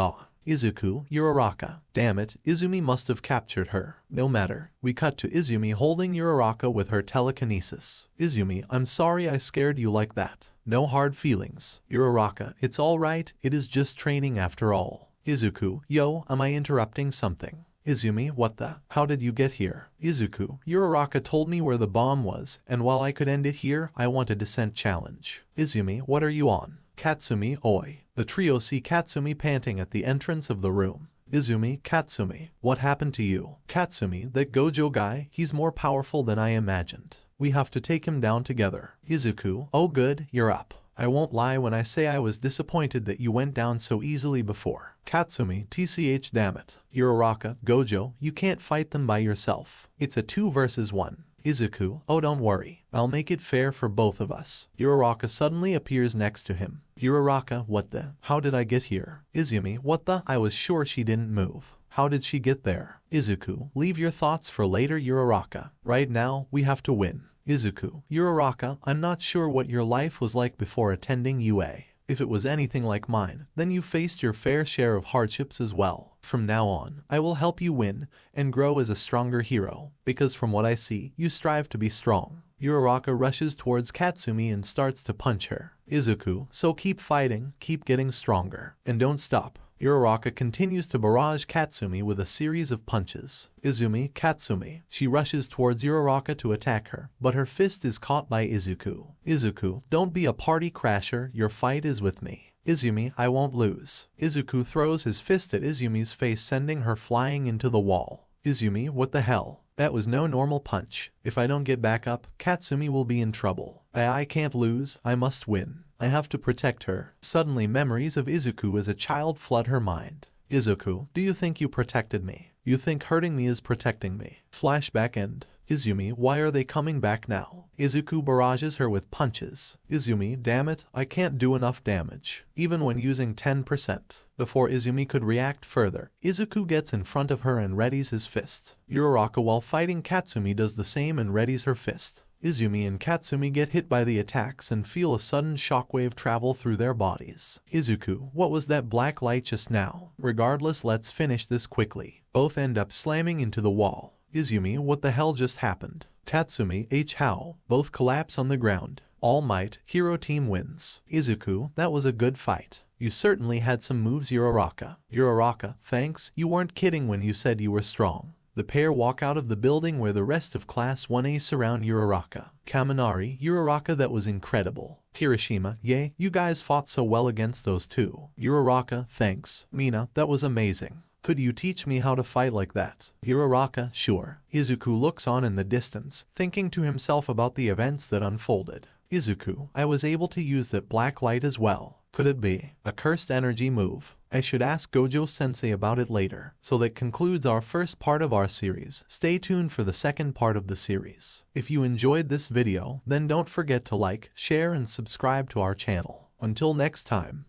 Speaker 2: Izuku, Uraraka. Damn it, Izumi must have captured her. No matter. We cut to Izumi holding Uraraka with her telekinesis. Izumi, I'm sorry I scared you like that. No hard feelings. Uraraka, it's alright, it is just training after all. Izuku, yo, am I interrupting something? Izumi, what the? How did you get here? Izuku, Uraraka told me where the bomb was, and while I could end it here, I want a descent challenge. Izumi, what are you on? Katsumi, oi. The trio see Katsumi panting at the entrance of the room. Izumi, Katsumi, what happened to you? Katsumi, that Gojo guy, he's more powerful than I imagined. We have to take him down together. Izuku, oh good, you're up. I won't lie when I say I was disappointed that you went down so easily before. Katsumi, tch damn it. Uraraka, Gojo, you can't fight them by yourself. It's a 2 versus 1. Izuku, oh don't worry. I'll make it fair for both of us. Uraraka suddenly appears next to him. Uraraka, what the? How did I get here? Izumi, what the? I was sure she didn't move. How did she get there? Izuku, leave your thoughts for later Uraraka. Right now, we have to win. Izuku, Uraraka, I'm not sure what your life was like before attending UA. If it was anything like mine, then you faced your fair share of hardships as well. From now on, I will help you win and grow as a stronger hero, because from what I see, you strive to be strong. Uraraka rushes towards Katsumi and starts to punch her. Izuku, so keep fighting, keep getting stronger, and don't stop. Uraraka continues to barrage Katsumi with a series of punches. Izumi, Katsumi. She rushes towards Uraraka to attack her, but her fist is caught by Izuku. Izuku, don't be a party crasher, your fight is with me. Izumi, I won't lose. Izuku throws his fist at Izumi's face, sending her flying into the wall. Izumi, what the hell? That was no normal punch. If I don't get back up, Katsumi will be in trouble. I can't lose, I must win. I have to protect her. Suddenly memories of Izuku as a child flood her mind. Izuku, do you think you protected me? You think hurting me is protecting me? Flashback end. Izumi, why are they coming back now? Izuku barrages her with punches. Izumi, damn it, I can't do enough damage, even when using 10%. Before Izumi could react further, Izuku gets in front of her and readies his fist. Uraraka, while fighting Katsumi, does the same and readies her fist. Izumi and Katsumi get hit by the attacks and feel a sudden shockwave travel through their bodies. Izuku, what was that black light just now? Regardless, let's finish this quickly. Both end up slamming into the wall. Izumi, what the hell just happened? Katsumi, how? Both collapse on the ground. All Might, hero team wins. Izuku, that was a good fight. You certainly had some moves, Uraraka. Uraraka, thanks, you weren't kidding when you said you were strong. The pair walk out of the building where the rest of Class 1A surround Uraraka. Kaminari, Uraraka, that was incredible. Kirishima, yay, you guys fought so well against those two. Uraraka, thanks. Mina, that was amazing. Could you teach me how to fight like that? Uraraka, sure. Izuku looks on in the distance, thinking to himself about the events that unfolded. Izuku, I was able to use that black light as well. Could it be a cursed energy move? I should ask Gojo-sensei about it later. So that concludes our first part of our series. Stay tuned for the second part of the series. If you enjoyed this video, then don't forget to like, share, and subscribe to our channel. Until next time.